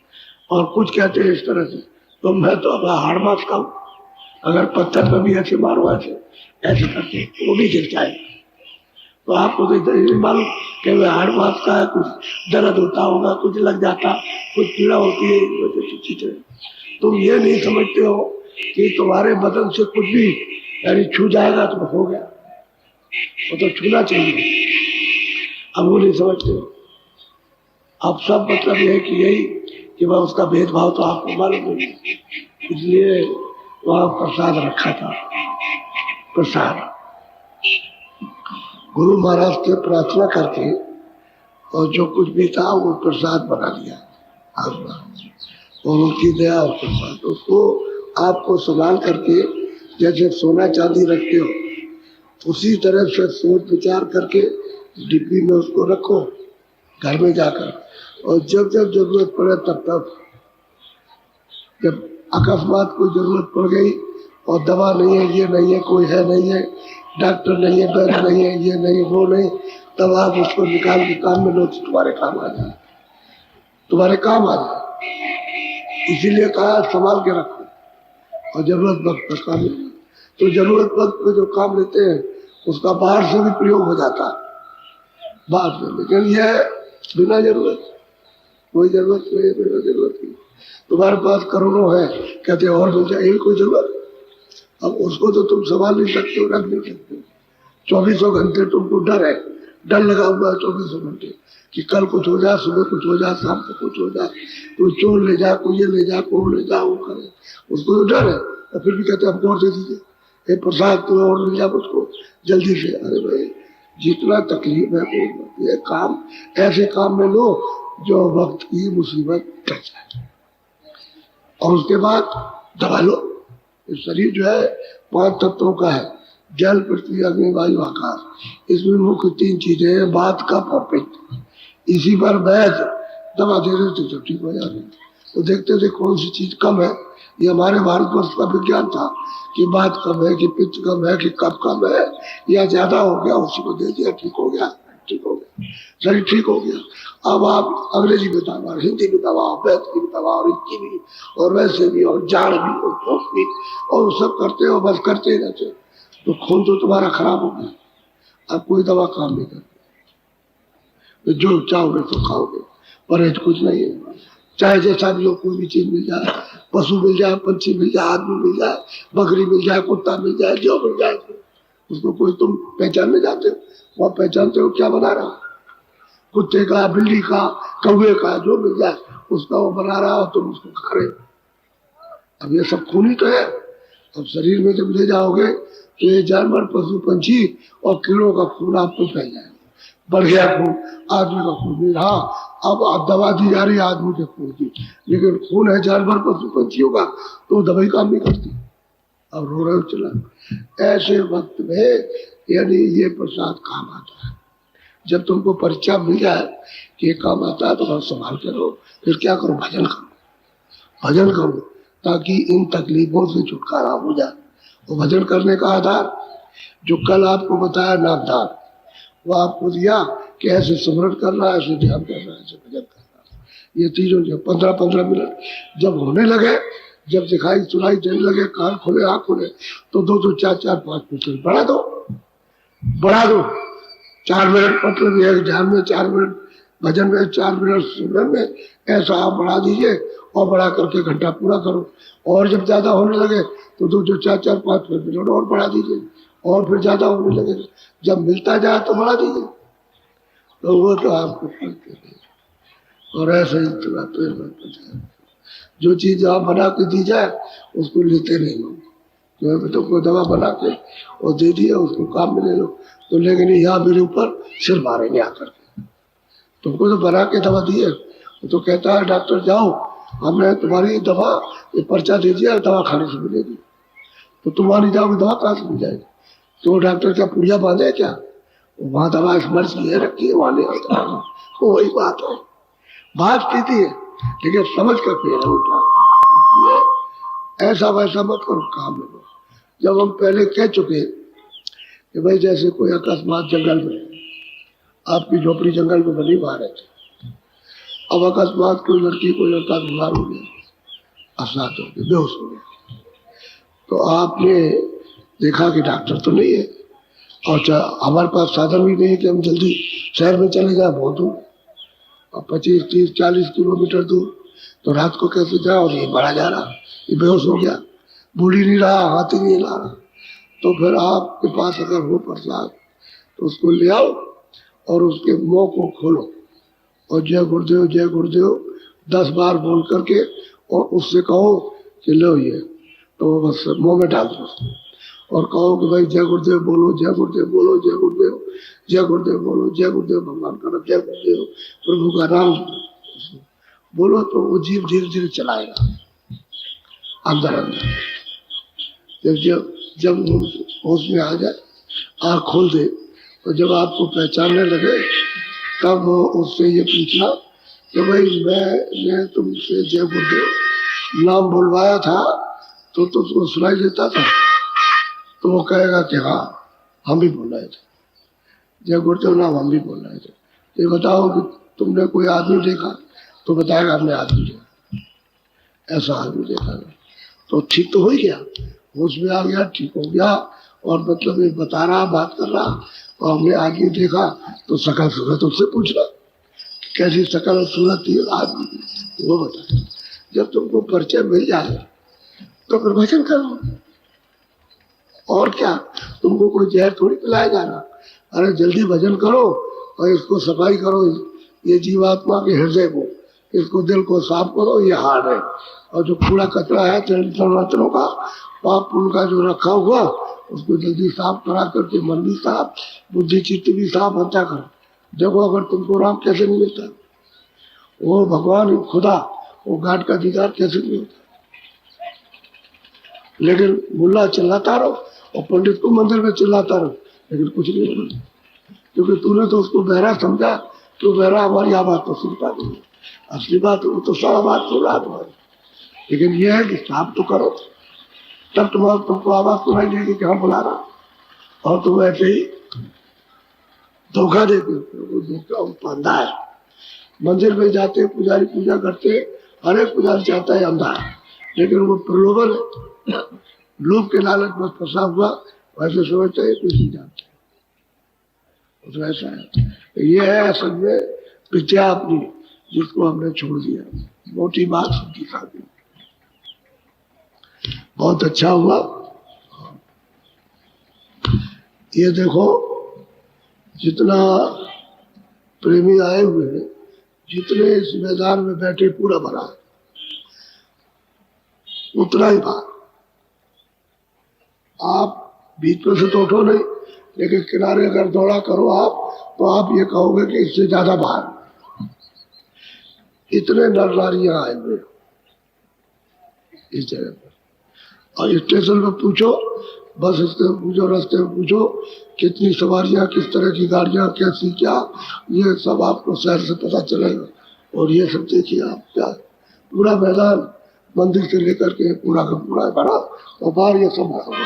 और कुछ कहते हैं इस तरह से। तो मैं तो अब हाड़ मास का हूँ, अगर पत्थर पर भी ऐसे मारो ऐसे ऐसे करके वो भी गिर जाएगा। तो आपको तो इतना नहीं मालूम कि वह हाड़ मास का है, कुछ दर्द होता होगा, कुछ लग जाता, कुछ पीड़ा होती है। तुम ये नहीं समझते हो कि तुम्हारे बदन से कुछ भी यानी छू जाएगा तो हो गया, वो तो छूना चाहिए। अब वो नहीं समझते हो। अब सब मतलब ये है कि यही कि वह उसका भेदभाव तो आपको मालूम नहीं, इसलिए वहां प्रसाद रखा था। प्रसाद गुरु महाराज से प्रार्थना करके और जो कुछ भी था वो प्रसाद बना लिया और उनकी दया और प्रसाद उसको आपको संभाल करके जैसे सोना चांदी रखते हो उसी तरह से सोच विचार करके डिब्बी में उसको रखो घर में जाकर, और जब जब जरूरत पड़े तब तब, जब अकस्मात कोई जरूरत पड़ गई और दवा नहीं है, ये नहीं है, कोई है नहीं है, डॉक्टर नहीं है, वैद्य नहीं है, ये नहीं वो नहीं, तब आप उसको निकाल के काम में लो, तुम्हारे काम आ जाए, तुम्हारे काम आ जाए। इसीलिए कहा संभाल के रखो और जरूरत वक्त पर काम लेना। तो जरूरत वक्त पे जो काम लेते हैं उसका बाहर से भी प्रयोग हो जाता है बाहर से, लेकिन यह बिना जरूरत, कोई जरूरत नहीं, बिना जरूरत नहीं। तुम्हारे पास करोड़ों है, कहते और मिल जाए, यही कोई जरूरत। अब उसको तो तुम संभाल नहीं सकते हो, रख नहीं सकते हो। 24 घंटे तुमको डर है, डर लगा हुआ है 24 घंटे कि कल कुछ हो जाए, सुबह कुछ हो जाए, शाम को कुछ हो जाए, कोई चोर ले जाए, कोई ये ले जाए, कोई ले जाए, वो करे, उसको तो डर है। और फिर भी कहते हैं हमको और दे दीजिए, ये प्रसाद तो और मिल जाए मुझको जल्दी से। अरे भाई जितना तकलीफ है ये काम ऐसे काम में लो जो वक्त की मुसीबत टल जाए, और उसके बाद दबा लो। शरीर जो है 5 तत्वों का है, जल पृथ्वी अग्नि वायु आकाश। इसमें मुख्य 3 चीजें हैं, बात कफ और पित्त। इसी पर वैद्य दवा दे रहे थे तो ठीक हो जा रहे थे। तो देखते थे कौन सी चीज कम है। ये हमारे भारतवर्ष का विज्ञान था कि बात कम है, कि पित्त कम है, कि कफ कम है, या ज्यादा हो गया, उसी को दे दिया, ठीक हो गया, ठीक हो गया, शरीर ठीक हो गया। अब आप अंग्रेजी में दवा, हिंदी में दवा, वैद्य की दवा, और इनकी भी, और वैसे भी, और जाड़ भी, और धूप भी, और सब करते हो, बस करते ही रहते। तो खून तो तुम्हारा खराब हो गया, अब कोई दवा काम नहीं करती। तो जो चाहोगे तो खाओगे, परहेज कुछ नहीं है। चाहे जैसा भी हो, कोई भी चीज मिल जाए, पशु मिल जाए, पंछी मिल जाए, आदमी मिल जाए, बकरी मिल जाए, कुत्ता मिल जाए, जो मिल जाए उसको कोई तुम पहचानने जाते हो, वह पहचानते हो क्या बना रहा, कुत्ते का, बिल्ली का, कौवे का, जो मिल जाए उसका वो बना रहा हो, तुम उसको खा रहे। अब ये सब खून ही तो है। अब शरीर में जब ले जाओगे तो ये जानवर, पशु, पंछी और कीड़ों का खून आपको फैल जाएगा। बढ़ गया खून, आदमी का खून नहीं रहा। अब दवा दी जा रही है आदमी के खून की, लेकिन खून है जानवर, पशु, पंछियों का, तो दवाई काम नहीं करती। अब रो रहे हो चला। ऐसे वक्त में यानी ये प्रसाद काम आता है। जब तुमको परीक्षा मिल जाए कि ये काम आता है तो बहुत संभाल के रहो। फिर क्या करो, भजन करो, भजन करो, ताकि इन तकलीफों से छुटकारा हो जाए। वो भजन करने का आधार जो कल आपको बताया नामदान, वो आपको दिया कि ऐसे स्मरण करना, ऐसे ध्यान करना, ऐसे भजन करना। ये तीनों जो 15-15 मिनट जब होने लगे, जब दिखाई सुनाई देने लगे, कान खोले, आँख खोले, तो 2-2, 4-4, 5 मिनट बढ़ा दो, बढ़ा दो। 4 मिनट मतलब एक ध्यान में, 4 मिनट भजन में, 4 मिनट सुनने में, ऐसा आप बढ़ा दीजिए और बढ़ा करके घंटा पूरा करो। और जब ज्यादा होने लगे तो 2-2, 4-4, 5 मिनट और बढ़ा दीजिए, और फिर ज्यादा होने लगे, जब मिलता जाए तो बढ़ा दीजिए। तो वो तो आपको करते रहिए, और ऐसे ही चलाते रहते। जो चीज आप बना के दी जाए उसको लेते नहीं हो। तो कोई दवा बना के और दे दिया, उसको काम में ले लो, तो लेकिन यहाँ मेरे ऊपर सिर मारेंगे आकर के। तुमको तो बना के दवा दी है, तो कहता है डॉक्टर जाओ, हमने तुम्हारी दवा ये पर्चा दे दिया, दवा खाने से मिलेगी। तो तुम वहां नहीं जाओगे, दवा कहाँ से मिल जाएगी? तो डॉक्टर क्या पुड़िया बांधे क्या? वहां दवा स्मर्श की है, रखी है, वहां ले आता है। तो वही बात है, बात सीधी है, लेकिन समझ कर पेड़ उठा। ऐसा वैसा मत करो, काम लो। जब हम पहले कह चुके कि भाई जैसे कोई अकस्मात जंगल में, आपकी झोपड़ी जंगल में बनी, वहां रहते, अब अकस्मात कोई लड़की, कोई लड़का बीमार हो गया, असात हो गया, बेहोश हो गया, तो आपने देखा कि डॉक्टर तो नहीं है, और हमारे पास साधन भी नहीं है कि हम जल्दी शहर में चले जाए, बहुत दूर, और 25, 30, 40 किलोमीटर दूर, तो रात को कैसे जाए। और ये बढ़ा जा रहा, ये बेहोश हो गया, बोल ही नहीं रहा, हाथ ही नहीं ला रहा। तो फिर आपके पास अगर हो प्रसाद तो उसको ले आओ और उसके मुंह को खोलो और जय गुरुदेव 10 बार बोल करके और उससे कहो कि लो ये, तो वो बस मुंह में डाल दो और कहो कि भाई जय गुरुदेव बोलो, जय गुरुदेव बोलो, जय गुरुदेव, जय गुरुदेव बोलो, जय गुरुदेव, भगवान का जय गुरुदेव, प्रभु का नाम बोलो, तो वो जीव धीरे धीरे चलाएगा अंदर अंदर। जब जब होश में आ जाए, आँख खोल दे, तो जब आपको पहचानने लगे तब वो उससे ये पूछना कि भाई मैं तुमसे जय गुरुदेव नाम बुलवाया था तो तुमको सुनाई देता था? तो वो कहेगा कि हाँ, हम भी बोल रहे थे, जय गुरुदेव नाम हम भी बोल रहे थे। ये बताओ कि तुमने कोई आदमी देखा? तो बताएगा हमने आदमी देखा, ऐसा आदमी देखा। तो ठीक तो हो ही गया, होश में आ गया, ठीक हो गया, और मतलब ये बता रहा, बात कर रहा, और हमने आदमी देखा तो शकल सूरत उससे पूछना कैसी शकल और सूरत थी आदमी की, वो बताए। जब तुमको परिचय मिल जाए तो फिर भजन करो, और क्या, तुमको कोई जहर थोड़ी पिलाया जा रहा। अरे जल्दी भजन करो और इसको सफाई करो, ये जीवात्मा के हृदय को, इसको दिल को साफ करो, ये हार्ड है। और जो कूड़ा कचरा है संरचनों का, पाप पुण्य का जो रखा हुआ, उसको जल्दी साफ करा करके मन भी साफ, बुद्धि चित्त भी साफ हत्या करो। देखो अगर तुमको राम कैसे नहीं मिलता, वो भगवान खुदा, वो घाट का दीदार कैसे नहीं होता। लेकिन मुल्ला चिल्लाता रहो और पंडित को मंदिर में चिल्लाता रहो, लेकिन कुछ नहीं होना, क्योंकि तूने तो उसको बहरा समझा, तो बहरा हमारी आवाज तो सुनता नहीं, असली बात वो तो सारा बात सुन रहा तुम्हारी। लेकिन यह है कि साफ तो करो, तब तुमको आवाज सुनाई देगी कि हाँ बुला रहा। और तुम ऐसे ही धोखा देते अंधा है। मंदिर में जाते, पुजारी पूजा करते, हर एक पुजारी चाहता है अंधा है, लेकिन वो प्रलोभन है, लोभ के लालच में फंसा हुआ, वैसे समझते है कुछ नहीं जानते। तो ऐसा है, ये है असल में विद्या अपनी, जिसको हमने छोड़ दिया। मोटी बात सीधी साधी, बहुत अच्छा हुआ। ये देखो जितना प्रेमी आए हुए हैं, जितने इस मैदान में बैठे पूरा भरा है, उतना ही बात। आप बीच में से तो उठो नहीं, लेकिन किनारे अगर दौड़ा करो आप, तो आप ये कहोगे कि इससे ज्यादा बाहर। इतने नर नारियां आए हुए इस जगह पर। और स्टेशन में पूछो, बस स्टैंड पूछो, रास्ते में पूछो, कितनी सवारियां, किस तरह की गाड़ियां, कैसी क्या, ये सब आपको शहर से पता चलेगा। और ये सब देखिए आप, क्या पूरा मैदान मंदिर से लेकर के पूरा का पूरा भरा, और बाहर ये सब भरा।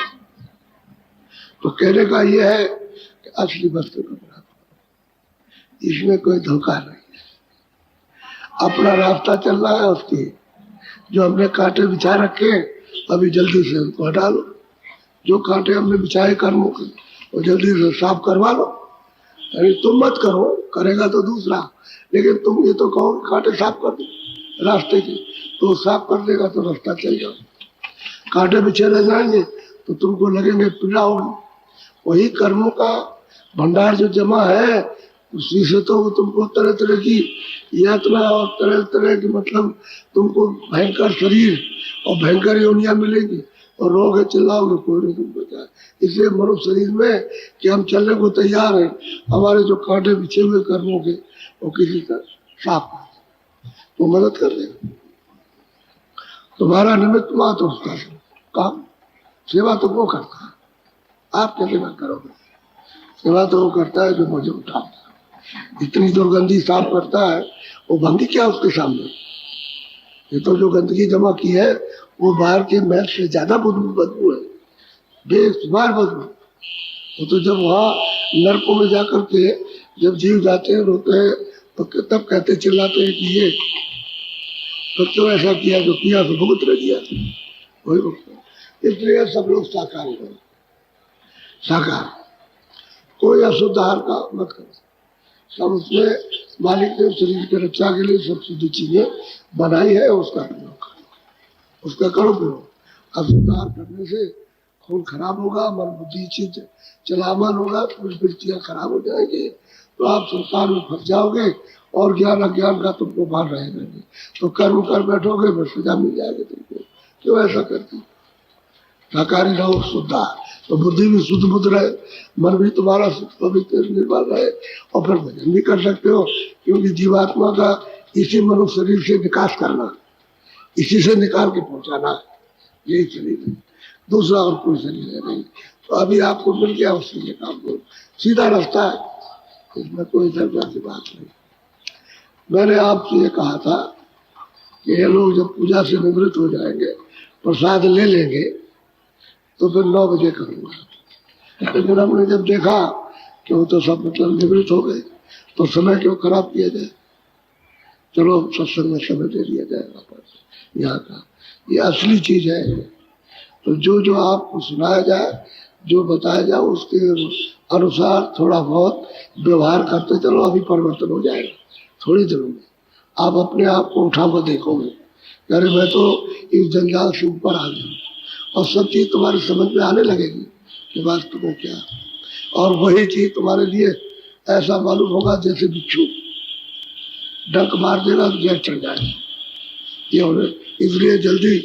तो कहने का ये है कि असली वस्तु का बना, इसमें कोई धोखा नहीं है। अपना रास्ता चल रहा है उसकी, जो हमने कांटे बिछा रखे अभी जल्दी से उनको हटा लो। जो कांटे हमने बिछाए कर्मों के, वो जल्दी से साफ करवा लो। अरे तुम मत करो, करेगा तो दूसरा, लेकिन तुम ये तो कहो कांटे साफ कर दो रास्ते के, तो साफ कर देगा तो रास्ता चल जाओ। कांटे बिछे रह जाएंगे तो तुमको लगेंगे पीड़ा होगी। वही कर्मों का भंडार जो जमा है, उसी से तो वो तुमको तरह तरह की यातना और तरह तरह की, मतलब तुमको भयंकर शरीर और भयंकर योनियां मिलेगी, और रोग है चिल्लाओगे कोई नहीं तुमको जाए। इसलिए मनुष्य शरीर में कि हम चलने को तैयार हैं, हमारे जो कांटे बिछे हुए कर्मों के वो किसी का साफ तो मदद कर देगा। तुम्हारा निमित्त मात्र उसका काम, सेवा तो वो करता है, आप क्या सेवा करोगे? सेवा तो वो करता है जो मुझे उठाता है। इतनी दुर्गंधी साफ करता है, वो भंगी क्या उसके सामने। ये तो जो गंदगी जमा की है वो बाहर के महल से ज्यादा बदबू है, बेशुमार बदबू। वो तो जब वहाँ नरकों में जाकर के जब जीव जाते हैं, रोते हैं, तो तब कहते चिल्लाते हैं कि ये तो क्यों ऐसा किया, जो किया तो भुगत रह दिया, वही भुगत। इसलिए सब लोग शाकाहारी हैं, साकार, कोई अशुद्ध आहार का मत करो। सब उसमें मालिक ने शरीर की रक्षा के लिए सब शुद्ध चीजें बनाई है, उसका प्रयोग करो, उसका करो प्रयोग। अशुद्ध आहार करने से खून खराब होगा, मन बुद्धि चित्त चलामन होगा, वृत्तियां खराब हो जाएंगी, तो आप संसार में फंस जाओगे और ज्ञान अज्ञान का तुमको भार रहेगा नहीं। तो कर्म कर बैठोगे, बस सजा मिल जाएगी तुमको। क्यों ऐसा करती? शाकाहारी रहो, शुद्ध आहार, तो बुद्धि भी शुद्ध बुद्ध रहे, मन भी तुम्हारा पवित्र निर्मल रहे, और फिर भजन भी कर सकते हो। क्योंकि जीवात्मा का इसी मनुष्य शरीर से विकास करना, इसी से निकाल के पहुंचाना, यही शरीर है, दूसरा और कोई शरीर है नहीं। तो अभी आपको मिल गया, उसके लिए काम करो, सीधा रास्ता है, इसमें कोई दर्जा की बात नहीं। मैंने आपसे ये कहा था कि ये लोग जब पूजा से निवृत्त हो जाएंगे, प्रसाद ले लेंगे, तो फिर 9 बजे करूँगा। लेकिन हमने जब देखा कि वो तो सब मतलब निवृत्त हो गए, तो समय क्यों खराब किया जाए, चलो सत्संग में समय दे दिया जाए वापस। यहाँ का ये असली चीज है। तो जो जो आपको सुनाया जाए, जो बताया जाए, उसके अनुसार थोड़ा बहुत व्यवहार करते चलो, अभी परिवर्तन हो जाएगा थोड़ी देर में। आप अपने आप को उठा कर देखोगे, अरे मैं तो इस जंजाल से ऊपर आ गया, और सब चीज तुम्हारी समझ में आने लगेगी कि वास्तव में क्या। और वही चीज तुम्हारे लिए ऐसा मालूम होगा जैसे बिच्छू डंक मार देगा तो जहर चढ़ जाएगा। ये इसलिए जल्दी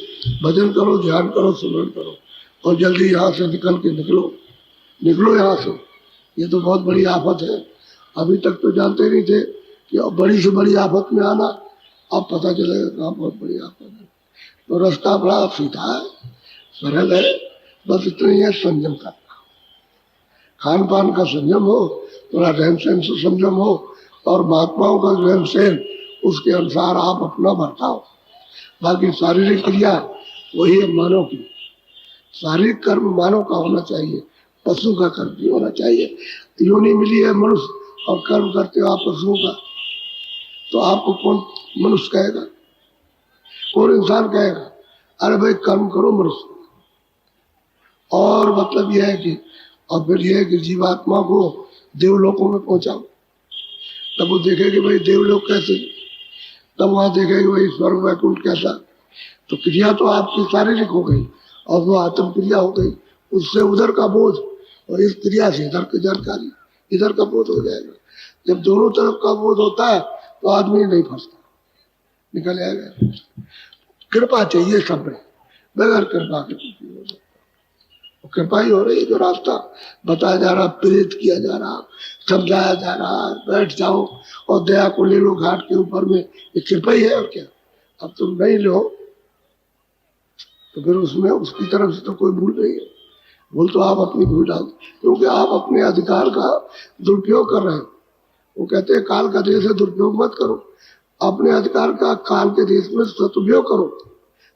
भजन करो, ध्यान करो, सुमरण करो, और जल्दी यहाँ से निकल के निकलो यहाँ से। ये तो बहुत बड़ी आफत है। अभी तक तो जानते नहीं थे कि बड़ी से बड़ी आफत में आना, अब पता चलेगा कहाँ बहुत बड़ी आफत है। तो रास्ता बड़ा सीधा है, सरल है, बस इतना ही है, संयम करना। खान पान का संयम हो, थोड़ा रहन सहन से संयम हो, और महात्माओं का रहन सहन उसके अनुसार आप अपना बर्ताओ। बाकी शारीरिक क्रिया वही है मानव की। शारीरिक कर्म मानव का होना चाहिए, पशु का कर्म नहीं होना चाहिए। योनि मिली है मनुष्य और कर्म करते हो आप पशुओं का, तो आपको कौन मनुष्य कहेगा, कौन इंसान कहेगा? अरे भाई कर्म करो मनुष्य। और मतलब यह है कि, और फिर यह है कि जीवात्मा को देवलोकों में पहुंचाओ, तब वो देखेगी भाई देवलोक कैसे, तब वहां देखेगी भाई स्वर्ग वैकुंठ कैसा। तो क्रिया तो आपकी शारीरिक हो गई, और वो आत्म क्रिया हो गई, उससे उधर का बोझ, और इस क्रिया से इधर की जानकारी, इधर का बोझ हो जाएगा। जब दोनों तरफ का बोझ होता है तो आदमी नहीं फंसता, निकल जाएगा। कृपा चाहिए सब में, बगैर कृपा के कुछ नहीं हो सकता। कृपा ही हो रही है, जो रास्ता बताया जा रहा, प्रेरित किया जा रहा, समझाया जा रहा, बैठ जाओ और दया को ले लो घाट के ऊपर में, ये कृपा ही है और क्या। अब तुम नहीं लो तो फिर उसमें उसकी तरफ से तो कोई भूल नहीं है, भूल तो आप अपनी भूल डाल, क्योंकि आप अपने अधिकार का दुरुपयोग कर रहे हो। वो कहते हैं काल का देश है, दुरुपयोग मत करो, अपने अधिकार का काल के देश में सदुपयोग करो,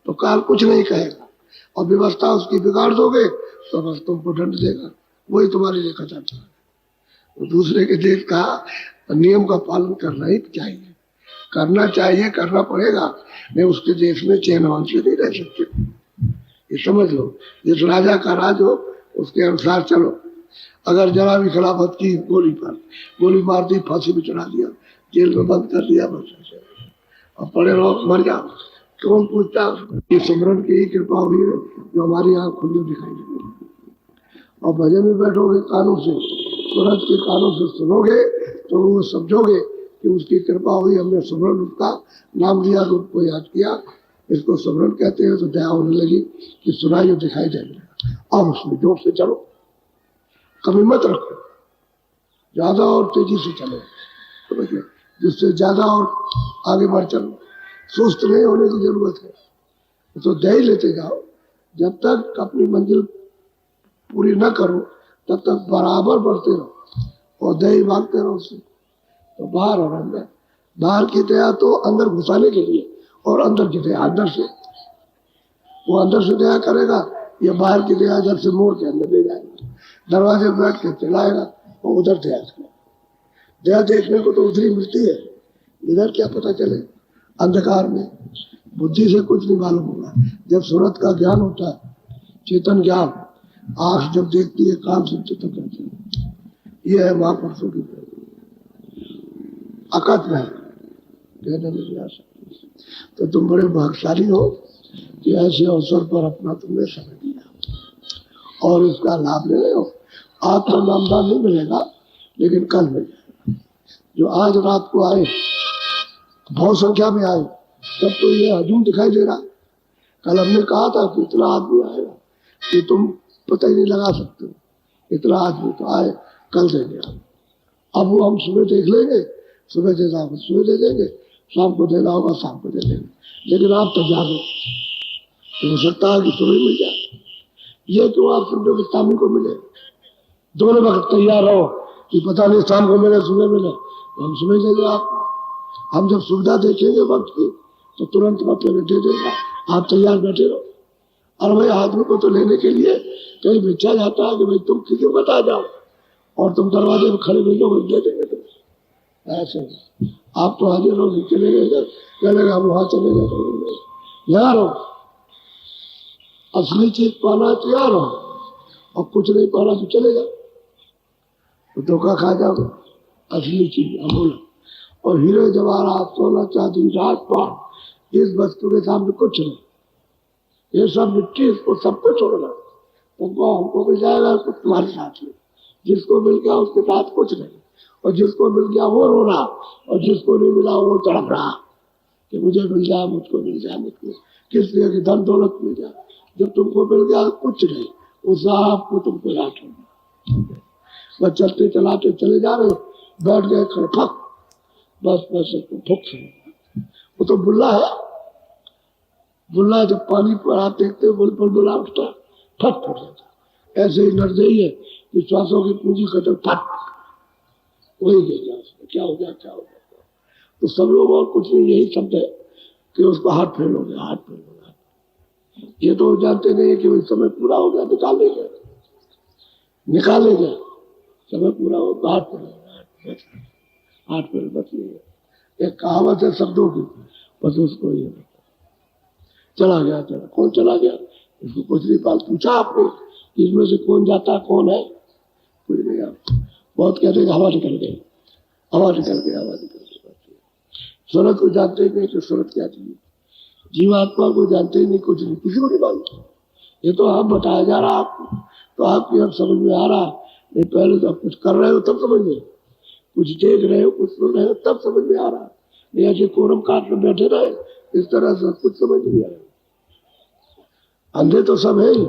तो काल कुछ नहीं कहेगा। और व्यवस्था उसकी बिगाड़ दोगे तो बस तुमको दंड देगा, वही तुम्हारे लिए खतरा है। तो दूसरे के देश का नियम का पालन करना ही चाहिए, करना चाहिए, करना पड़ेगा, नहीं उसके देश में चैनवान से नहीं रह सकते। ये समझ लो, जिस राजा का राज हो उसके अनुसार चलो। अगर जरा भी खिलाफत की, गोली मार दी, फांसी भी चढ़ा दिया, जेल में बंद कर दिया, बस ऐसे और पड़े रहो, मर जाओ, कौन पूछता है? ये सिमरन की ही कृपा हुई है जो हमारी आँख खुली दिखाई देगी। और भजन में बैठोगे कानों से, तुरंत के कानों से सुनोगे तो वो समझोगे कि उसकी कृपा हुई, हमने सिमरन उसका नाम लिया, रूप को याद किया, इसको सिमरन कहते हैं। तो दया होने लगी कि सुनाई दिखाई देने लगा, और उसमें जोर से चलो, कमी मत रखो, ज्यादा और तेजी से चलो, तो जिससे ज्यादा और आगे बढ़ चलो, सुस्त नहीं होने की जरूरत है। तो दया लेते जाओ, जब तक अपनी मंजिल पूरी न करो तब तक बराबर बढ़ते रहो, और दया मांगते रहो उससे। तो बाहर और अंदर, बाहर की दया तो अंदर घुसाने के लिए, और अंदर की दया अंदर से, वो अंदर से दया करेगा, ये बाहर की दया इधर से मोड़ के अंदर ले जाएगा, दरवाजे पर बैठ के चिल्लाएगा, वो उधर दया करेगा। दया देखने को तो उधर ही मिलती है, इधर क्या पता चले, अंधकार में बुद्धि से कुछ नहीं मालूम होगा। जब सूरत का ज्ञान होता है, चेतन ज्ञान, आंख जब देखती है, कान सुनते तब कहते हैं। ये है महापुरुषों की अकथ में कहने में नहीं आ सकती। तो तुम बड़े भाग्यशाली हो कि ऐसे अवसर पर अपना तुमने समय दिया और इसका लाभ ले रहे हो। आज तो नामदान नहीं मिलेगा, लेकिन कल मिलेगा। जो आज रात को आए, बहुत संख्या में आए, तब तो ये हजूम दिखाई दे रहा। कल हमने कहा था कि इतना आदमी आएगा कि तुम पता ही नहीं लगा सकते हो, इतना आदमी तो आए, कल देंगे। अब वो हम सुबह देख लेंगे, सुबह देना होगा सुबह दे देंगे, शाम को देना होगा शाम को दे देंगे। लेकिन आप तैयार हो, तो हो सकता है कि सुबह मिल जाए। ये क्यों आप समझो कि शाम को मिले, दोनों वक्त तैयार रहो कि पता नहीं शाम को मिले सुबह मिले, तो हम सुबह देंगे आपको। हम जब सुविधा देखेंगे वक्त की तो तुरंत मतलब दे देगा, आप तैयार बैठे रहो। और भाई आदमी को तो लेने के लिए कहीं बेचा जाता है कि भाई तुम क्यों बता जाओ, और तुम दरवाजे में खड़े मिलो दे देंगे तुम। ऐसे आप तो हाजिर हो, चले गए, कहने हम वहां चले गए, यहाँ रहो। असली चीज पाना तैयार हो, और कुछ नहीं पाना तो चले जाओ, तो धोखा खा जाओगे। असली चीज अमूल्य और हीरे जवाहरात सोना चांदी राजपाट, इस वस्तु के सामने कुछ नहीं। ये सब मिट्टी, इसको सबको छोड़ना। तुमको हमको मिल जाएगा कुछ तुम्हारे साथ में, जिसको मिल गया उसके साथ कुछ नहीं, और जिसको मिल गया वो रो रहा, और जिसको नहीं मिला वो तड़प रहा कि मुझे मिल जाए, मुझको मिल जाए, मुझको किस लिए कि धन दौलत मिल जाए। जब तुमको मिल गया कुछ नहीं, उस आपको तुमको याद होगा। बस चलते चलाते चले जा रहे हो, बैठ गए खड़े फक, बस बस फुक से। वो तो बुल्ला है, बुल्ला जब पानी पर आप देखते हो बुल्ला उठता फट फट जाता। ऐसे ही नर्जई है कि श्वासों की पूंजी खत्म, फट वही गिर गया, क्या हो गया क्या हो गया। तो सब लोग और कुछ नहीं, यही शब्द है कि उसको हाथ फेल हो गया, हाथ फेल हो गया। ये तो जानते नहीं है कि भाई समय पूरा हो गया, निकाले गए, समय पूरा हो गया, हाथ फेल बच गया। एक कहावत है शब्दों की, बस उसको ये चला गया। चला कौन चला गया, इसको कुछ नहीं पाल पूछा आपने इसमें से कौन जाता कौन है, कुछ नहीं। आप बहुत कहते हैं हवा निकल गई, हवा निकल गई, हवा निकल गई। सूरत को जानते ही नहीं कि सूरत क्या चीज, जीवात्मा को जानते ही नहीं, कुछ नहीं, किसी को नहीं मालूम। ये तो आप बताया जा रहा आपको, तो आपकी अब समझ में आ रहा। नहीं पहले तो आप कुछ कर रहे हो तब समझ में, कुछ देख रहे हो कुछ सुन रहे हो तब समझ में आ रहा। नहीं ऐसे कोरम काट में बैठे रहे इस तरह से कुछ समझ नहीं आ रहा। अंधे तो सब है ही,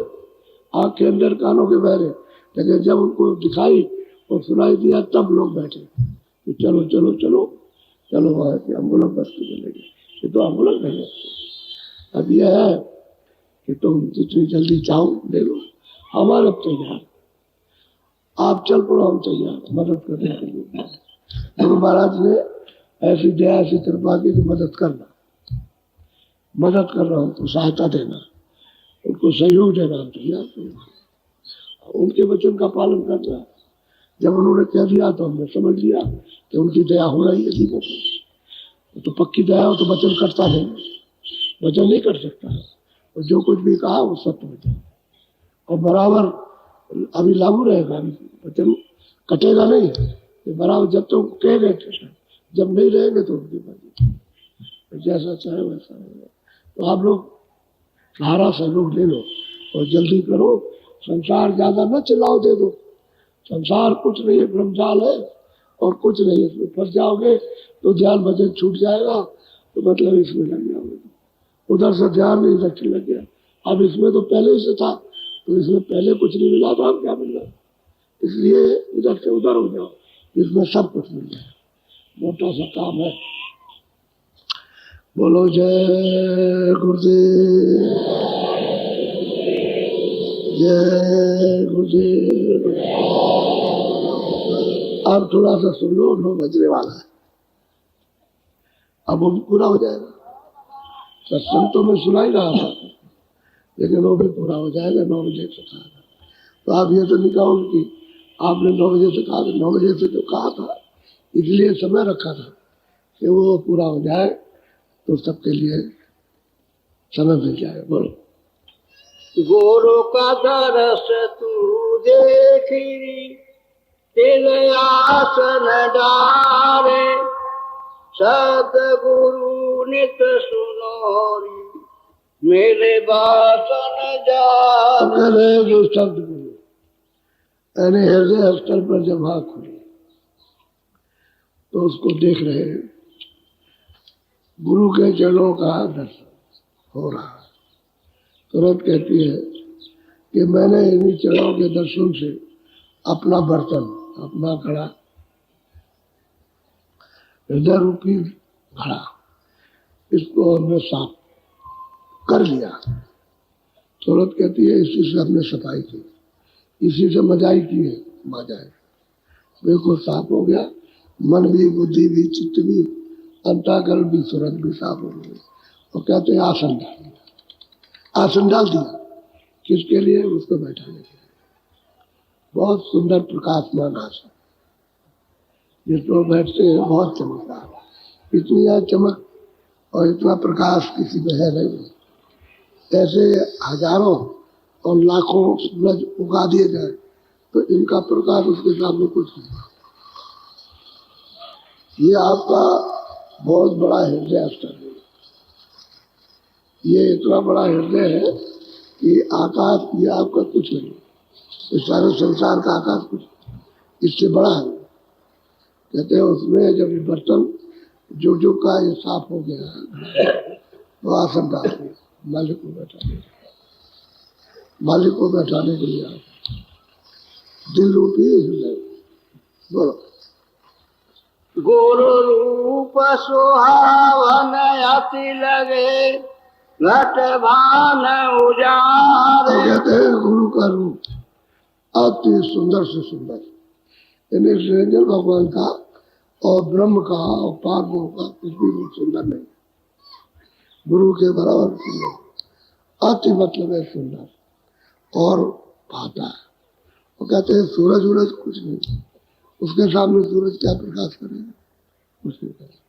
आंख के अंदर कानों के बहरे, लेकिन जब उनको दिखाई और सुनाई दिया तब लोग बैठे कि चलो चलो चलो चलो वहां से एम्बुलेंस बस के चलेगी। ये तो एम्बुलेंस नहीं है। अब यह है कि तुम जितनी जल्दी चाहो ले लो, हमारे तैयार, आप चल पड़ो, हम तैयार मदद करने के लिए। गुरु महाराज ने ऐसी दया ऐसी कृपा की मदद करना, मदद कर रहा हूं तो सहायता देना, उनको सहयोग देना, हम तैयार। उनके वचन का पालन करना। जब उन्होंने कह दिया तो हमने समझ लिया कि उनकी दया हो रही है जीवों पर। तो पक्की दया हो तो वचन कटता नहीं, वचन नहीं कट सकता है, और जो कुछ भी कहा वो सत्य वचन और बराबर अभी लागू रहेगा। वचन कटेगा नहीं, ये बराबर जब तो कह गए थे, जब नहीं रहेंगे तो उनकी मर्जी, जैसा चाहे वैसा रहेगा। तो आप लोग सहारा सहयोग ले लो और जल्दी करो। संसार ज्यादा न चिल्लाओ, दे दो। संसार कुछ नहीं है, ब्रह्मजाल है और कुछ नहीं है। इसमें फंस जाओगे तो ध्यान भजन छूट जाएगा, तो मतलब इसमें लग जाओगे। उधर से ध्यान नहीं इधर लग गया। अब इसमें तो पहले ही से था, तो इसमें पहले कुछ नहीं मिला तो अब क्या मिल रहा, इसलिए इधर से उधर हो जाओ, इसमें सब कुछ मिल जाए। मोटा सा काम है। बोलो जय गुरुदेव, जय गुरुदेव। अब थोड़ा सा सुन लो, 9 बजने वाला है, अब वो भी पूरा हो जाएगा। सत्संग तो मैं सुना ही रहा था, लेकिन वो भी पूरा हो जाएगा 9 बजे से कहा था। तो आप ये तो नहीं कहोगे कि आपने 9 बजे से कहा था। 9 बजे से जो कहा था इसलिए समय रखा था कि वो पूरा हो जाए तो सबके लिए समय मिल जाए। बोलो गुरु का दरस तू देखी तेरे आसन डारे सतगुरु नित सुनोरी मेरे बासन जा जो सतगुरु यानी हृदय स्तर पर जब आँख खुली तो उसको देख रहे हैं, गुरु के चरणों का दर्शन हो रहा है। तुरंत कहती है कि मैंने इन्हीं चरणों के दर्शन से अपना बर्तन, अपना घड़ा, हृदय रूपी घड़ा, इसको हमने साफ कर लिया। तुरंत कहती है इसी से हमने सफाई की, इसी से मजाई की है, मजाई बिल्कुल साफ हो गया। मन भी, बुद्धि भी, चित्त भी, अंतःकरण भी, सूरत भी साफ हो गई। और कहते हैं आसन डाल दिया। आसन डाल दिया किसके लिए? उसको बैठाने के लिए। बहुत सुंदर प्रकाशमान आसन, जिसको बैठते हैं बहुत चमकदार। इतनी यह चमक और इतना प्रकाश किसी में है नहीं। ऐसे हजारों और लाखों सूरज उगा दिए जाए तो इनका प्रकाश उसके सामने कुछ नहीं। ये आपका बहुत बड़ा हृदय स्तर है। ये इतना बड़ा हृदय है कि आकाश ये आपका कुछ नहीं, इस सारे संसार का आकाश कुछ इससे बड़ा है। कहते हैं उसमें जब ये बर्तन जो का ये साफ हो गया तो आसन डाल दिया, मालिक को बैठाने के लिए दिल रूपी हृदय। बोलो। गुरु रूप सुहावन अति लगे घट भान उजारे। तो कहते हैं गुरु का रूप अति सुंदर से सुंदर, यानी निरंजन भगवान का और ब्रह्म का और पार्वों का कुछ भी रूप सुंदर नहीं। गुरु के बराबर सुंदर, अति मतलब है सुंदर और भाता है। वो कहते हैं सूरज वूरज कुछ नहीं, उसके सामने सूरज क्या प्रकाश करेगा? कुछ नहीं करेगा।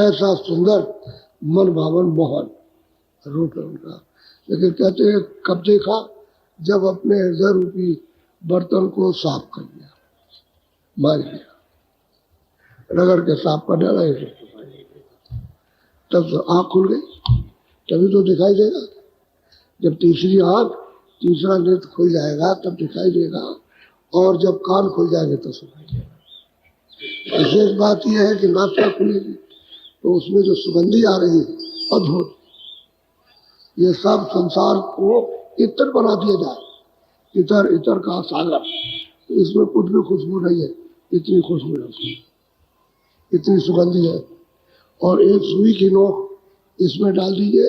ऐसा सुंदर मन भावन मोहन रूप है उनका। लेकिन कहते हैं कब देखा? जब अपने हृदय रूपी बर्तन को साफ कर लिया, मार लिया, रगड़ के साफ कर डाला, तब तो आँख खुल गई, तभी तो दिखाई देगा। जब तीसरी आँख, तीसरा नेत्र खुल जाएगा तब दिखाई देगा, और जब कान खुल जाएंगे तो सुनाई देगा। विशेष बात यह है कि नासिका खुलेगी तो उसमें जो सुगंधी आ रही है अद्भुत। ये सब संसार को इतर बना दिया जाए, इतर इतर का सागर, तो इसमें कुछ भी खुशबू नहीं है, इतनी खुशबू है उसमें, इतनी सुगंधी है। और एक सुई की नोक इसमें डाल दीजिए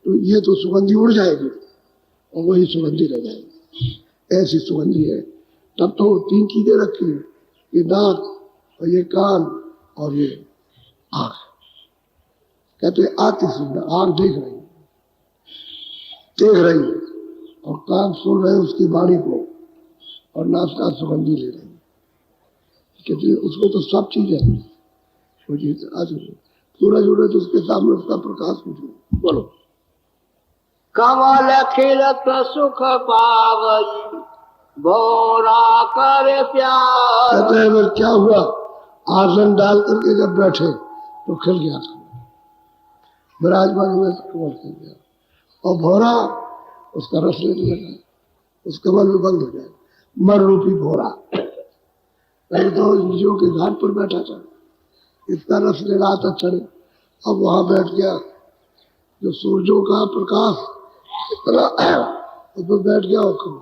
तो ये तो सुगंधी उड़ जाएगी और वही सुगंधी रह जाएगी, ऐसी सुगंधी है। तब तो 3 चीजें रखी है, ये नाक और ये कान और ये आँख। कहते आती सुंदर, आँख देख रही है और कान सुन रहे उसकी वाणी को, और नाक सुगंधी ले रही है। कहते उसमें तो सब चीज है। आज सूरज उड़े तो उसके सामने उसका प्रकाश कुछ नहीं। बोलो। कमल खिलत सुख पावई भोरा करे प्यार। कहते हैं क्या हुआ? आसन डाल करके जब बैठे तो खिल गया था, विराजमान हुए तो कमल खिल गया, और भोरा उसका रस लेने लगा, उस कमल में बंद हो जाए। मर रूपी भोरा पहले तो इंद्रियों के घाट पर बैठा था, इतना रस ले रहा था चढ़े, अब वहां बैठ गया जो सूरजों का प्रकाश इतना उसमें बैठ गया और कमल,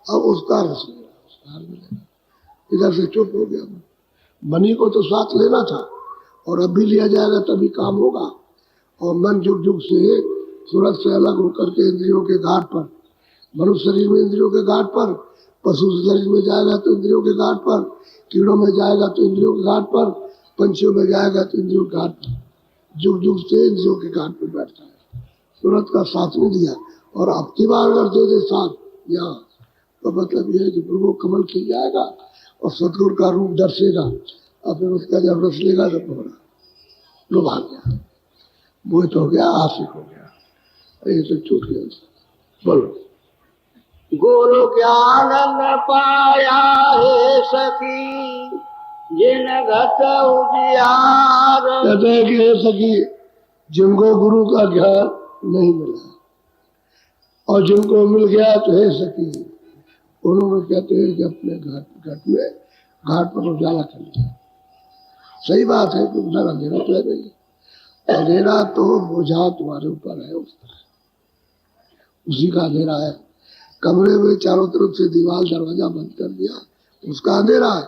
अब उसका रस ले रहा, इधर से चुप हो गया। मनी को तो साथ लेना था और अब भी लिया जाएगा तभी काम होगा। और मन जुग जुग से सूरज से अलग होकर के इंद्रियों के घाट पर, मनुष्य शरीर में इंद्रियों के घाट पर, पशु शरीर में जाएगा तो इंद्रियों के घाट पर, कीड़ों में जाएगा तो इंद्रियों के घाट पर, पंछियों में जाएगा तो इंद्रियों के घाट पर, जुग जुग से इंद्रियों के घाट पर बैठता है। सूरज का साथ नहीं दिया, और अब की बार अगर दे साथ यहाँ तो मतलब यह है कि प्रभु कमल खिल जाएगा और सतगुरु का रूप दर्शेगा, और फिर उसका जब रस लेगा तो होगा लुभा गया, मोहित हो गया, आशिक हो गया, ये तो छूट गया। बोलो। गुरु ज्ञान न पाया है सखी, जिन घट उजियार। कहते हैं कि हे सखी, जिनको गुरु का ज्ञान नहीं मिला और जिनको मिल गया तो हे सखी, उन्होंने कहते हैं कि अपने घाट पर उजाला कर लिया। सही बात है कि उधर अंधेरा तो है नहीं, अंधेरा तो बोझा तुम्हारे ऊपर है, उसी का अंधेरा है। कमरे में चारों तरफ से दीवार दरवाजा बंद कर दिया, उसका अंधेरा है।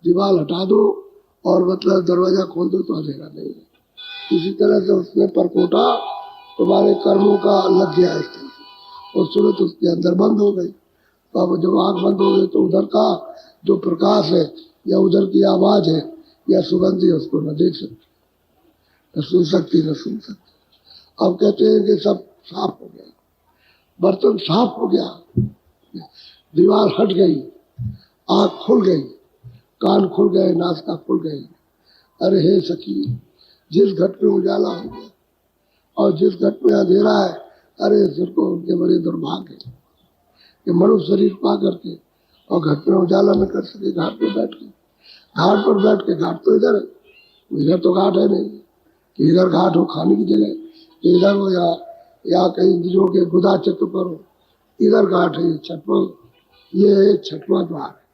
दीवार हटा दो और मतलब दरवाजा खोल दो तो अंधेरा नहीं है। इसी तरह से उसने परकोटा तुम्हारे कर्मों का लग गया इस तरह से, और सूरत उसके अंदर बंद हो गई। तो अब जब आंख बंद हो गई तो उधर का जो प्रकाश है या उधर की आवाज है या सुगंध है, उसको न देख सकती, न सुन सकती, न सुन सकती। अब कहते हैं कि सब साफ हो गया, बर्तन साफ हो गया, दीवार हट गई, आंख खुल गई, कान खुल गए, नासिका खुल गई। अरे हे सखी, जिस घट में उजाला हो गया और जिस घट में अंधेरा है, अरे को उनके बड़े दुर्भाग्य है कि मनुष्य शरीर पा करके और घट में उजाला न कर सके। घाट पर बैठ के, घाट पर बैठ के, घाट तो इधर है, इधर तो घाट है नहीं कि इधर घाट हो खाने की जगह, इधर हो या कहीं इंद्रियों के गुदा चक्र पर हो, इधर घाट है। छठवां, ये छठवां द्वार है।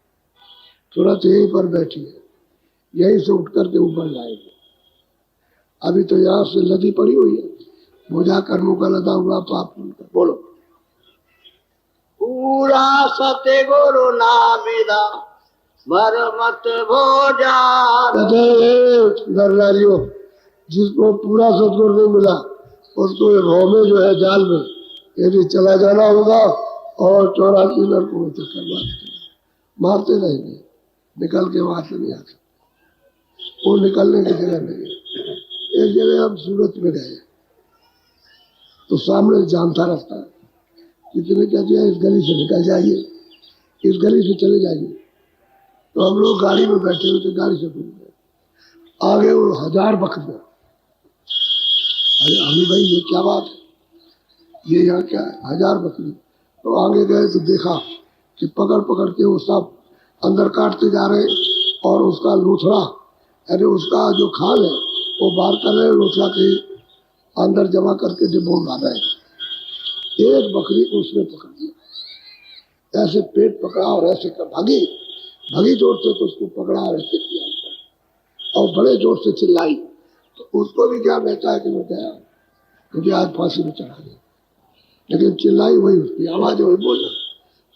सूरत यहीं पर बैठी है, यहीं से उठ करके ऊपर जाएगी। अभी तो यहाँ से लदी पड़ी हुई है, बोझा कर्मों का लदा हुआ पाप उनका। बोलो, पूरा सत्य गुरु नामिदा भर मत भोजा। नरनारियों, जिसको पूरा सतगुरु नहीं मिला उसको रो में जो है जाल में यदि चला जाना होगा और 84 नरकों में चक्कर मारते रहेंगे, निकल के वहां से नहीं आ सकते। वो निकलने की जगह नहीं है। एक जगह हम सूरत में गए तो सामने जानता रास्ता है, किसी ने क्या किया, इस गली से निकल जाइए, इस गली से चले जाइए। तो हम लोग गाड़ी में बैठे हुए थे, गाड़ी से घूम गए, आगे वो 1000 बकरियां। अरे अभी भाई ये क्या बात है, ये यहाँ क्या है, 1000 बकरी। तो आगे गए तो देखा कि पकड़ पकड़ के वो सब अंदर काटते जा रहे और उसका लूथड़ा, यानी उसका जो खाल है वो बाहर कर रहे, लूथड़ा के अंदर जमा करके डिब्बों में डाल रहे। एक बकरी को उसने पकड़ लिया, ऐसे पेट पकड़ा और ऐसे कर भागी जोर से, तो उसको पकड़ा और ऐसे किया और बड़े जोर से चिल्लाई। तो उसको भी क्या कहता है कि मैं गया क्योंकि आज फांसी में चढ़ा गया, लेकिन चिल्लाई वही, उसकी आवाज वही बोला।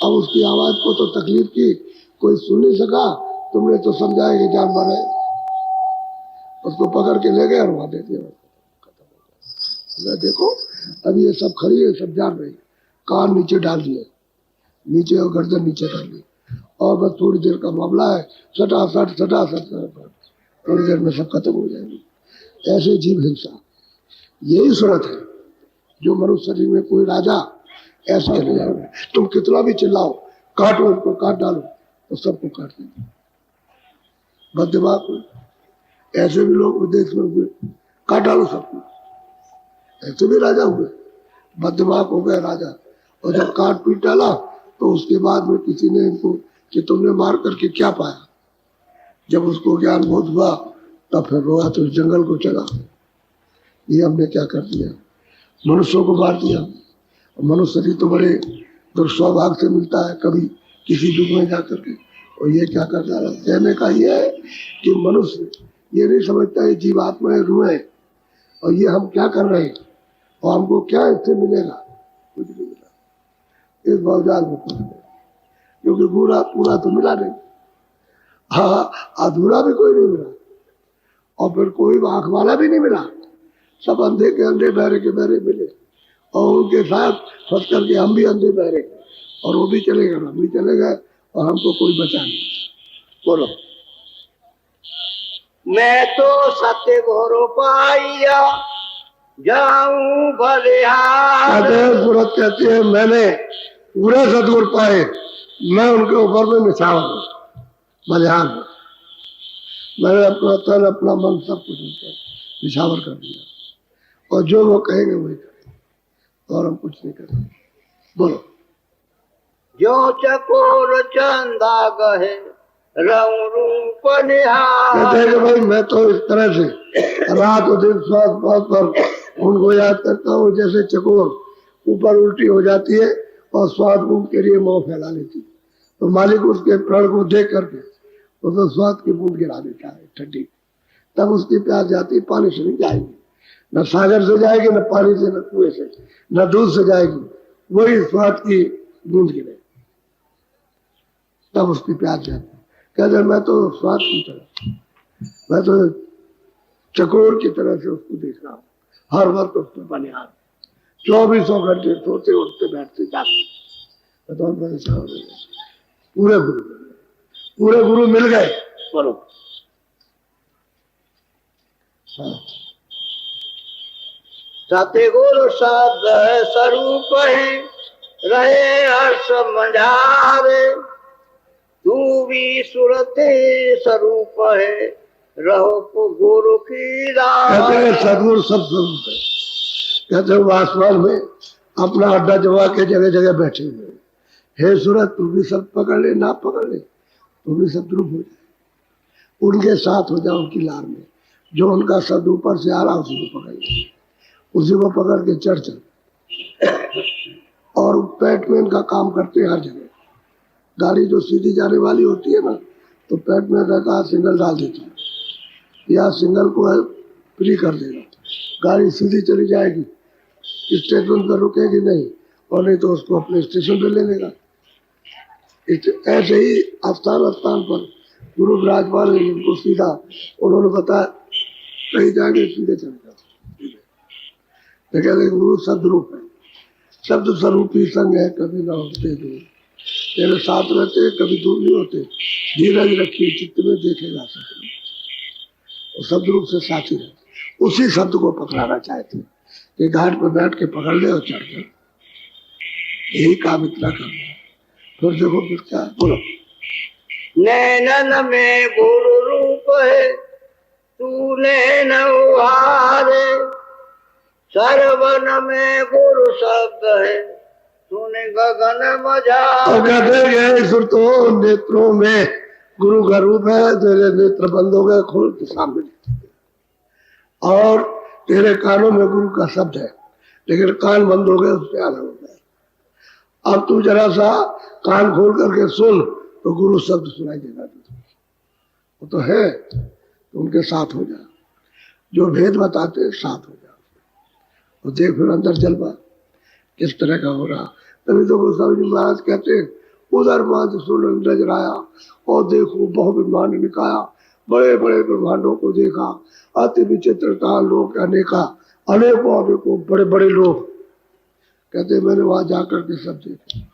अब उसकी आवाज को तो तकलीफ की कोई सुन नहीं सका, तुमने तो समझाया कि जानवर है। उसको पकड़ के ले गए और वहां दे दिया, खत्म हो गया। देखो अभी ये सब खड़ी है, सब जान रही, कान नीचे डाल दिए, नीचे और गर्दन नीचे कर ली, और बस थोड़ी देर का मामला है, सटासट थोड़ी देर में सब खत्म हो जाएगी। ऐसे जीव हिंसा, यही सूरत है जो मनुष्य शरीर में कोई राजा ऐसा चले जाओगे, तुम कितना भी चिल्लाओ, काटो उनको, काट डालो, तो सबको काट देंगे। बददिमाग ऐसे भी लोग विदेश में हुए, काट डालो सबको, ऐसे भी राजा हुए, बददिमाग हो गए राजा। और जब काट पीट डाला तो उसके बाद में किसी ने इनको कि तुमने मार करके क्या पाया, जब उसको ज्ञान बोध हुआ तब फिर रोआ तो जंगल को चला, ये हमने क्या कर दिया, मनुष्यों को मार दिया। मनुष्य शरीर तो बड़े दुर्सौभाग्य से मिलता है, कभी किसी युग में जाकर के, और ये क्या कर रहा है। कहने का ये है कि मनुष्य ये नहीं समझता है जीवात्मा है, रूह है, और ये हम क्या कर रहे हैं और हमको क्या इससे मिलेगा, कुछ नहीं मिला इस बाजार में, कुछ नहीं, क्योंकि पूरा तो मिला नहीं। हाँ, अधूरा भी कोई नहीं मिला, और फिर कोई आंख वाला भी नहीं मिला, सब अंधे के अंधे, बहरे के बहरे मिले, और उनके साथ फंस करके हम भी अंधे बहरे, और वो भी चले गए, हम भी चले गए, और हमको कोई बचा नहीं। बोलो, मैं तो सत्य घोरो पाइया जाऊं बलिहार। सूरत कहती है मैंने पूरे सदगुरु पाए, मैं उनके ऊपर में निछावर हूं, बलिहार में मैंने अपना तन अपना मन सब कुछ निछावर कर दिया, और जो वो कहेंगे वही करेंगे, और हम कुछ नहीं करेंगे। बोलो, जो चकोर चंदा गहे रंग रूप निहार। कहते हैं कि भाई मैं तो इस तरह से रात और दिन स्वाद पात पर उनको याद करता हूँ जैसे चकोर ऊपर उल्टी हो जाती है और स्वाद बूंद के लिए मुंह फैला लेती है, तो मालिक उसके प्राण को देख करके तो स्वाद की बूंद गिरा देता है ठंडी, तब उसकी प्यास जाती है, पानी से नहीं जाएगी, न सागर से जाएगी, न पानी से, न कुएं से, न दूध से जाएगी, वही स्वाद की बूंद गिरे तब उसकी प्यास जाती है। कहते मैं तो स्वाद की तरह, मैं तो चकोर की तरह से उसको देख रहा हूँ, हर वक्त उसमें बनिहार, 24 घंटे सोते उठते बैठते जाते। तो पूरे गुरु मिल गए। बोलो सतगुरु शब्द स्वरूप है रहे हर्ष मंझारे। तू भी सुरते स्वरूप है रहो गुरु की कहते हैं सदगुरु सब स्वरूप है। कहते हैं आसमान में अपना अड्डा जमा के जगह जगह बैठे हुए, हे सूरत तू भी सब पकड़ ले, ना पकड़ ले तू भी सद्रूप हो जाए, उनके साथ हो जाए, उनकी लार में जो उनका शब्द ऊपर से आ रहा उसी को पकड़ ले, उसी को पकड़ के चढ़ चल। और पैटमैन का काम करते हैं हर जगह। गाड़ी जो सीधी जाने वाली होती है ना, तो पैटमैन रहता सिग्नल डाल देता है या सिग्नल को फ्री कर देगा, गाड़ी सीधी चली जाएगी, स्टेशन पर रुकेगी नहीं, और नहीं तो उसको अपने स्टेशन पर ले लेगा। ऐसे ही स्थान स्थान पर गुरु विराजमान है, जिनको सीधा उन्होंने बताया कहीं जाएंगे सीधे चले जाओ। तो कहते गुरु सदरूप है, शब्द स्वरूप ही संग है, कभी ना होते दूर, तेरे साथ रहते कभी दूर नहीं होते, धीरज रखिए चित्त में देखेगा सदरूप, शब्द रूप से साथी रहते, उसी शब्द को पकड़ाना चाहते कि घाट पर बैठ के पकड़ ले और चढ़ जाए, यही काम इतना करना है। फिर देखो फिर क्या बोलो, नैनन में गुरु रूप है तू नैन उहारे। सर्वन में गुरु शब्द है तूने गगन मझा। तो कहते हैं सुरतो नेत्रों में गुरु का रूप है, तेरे नेत्र बंद हो गए, खोल के सामने, और तेरे कानों में गुरु का शब्द है लेकिन कान बंद हो गए, उससे अलग हो गए। अब तू जरा सा कान खोल करके सुन तो गुरु शब्द सुनाई देगा, वो तो है, तो उनके साथ हो जा, जो भेद बताते साथ हो जा, तो देख फिर अंदर जलवा किस तरह का हो रहा। तभी तो गोस्वामी जी महाराज कहते हैं उधर माध सुन नजराया और देखो बहु ब्रह्मांड निकाया, बड़े बड़े ब्रह्मांडों को देखा, अति विचित्रता लोग अनेका, अनेकों अनेकों बड़े बड़े लोग। कहते मैंने वहां जाकर के सब देखे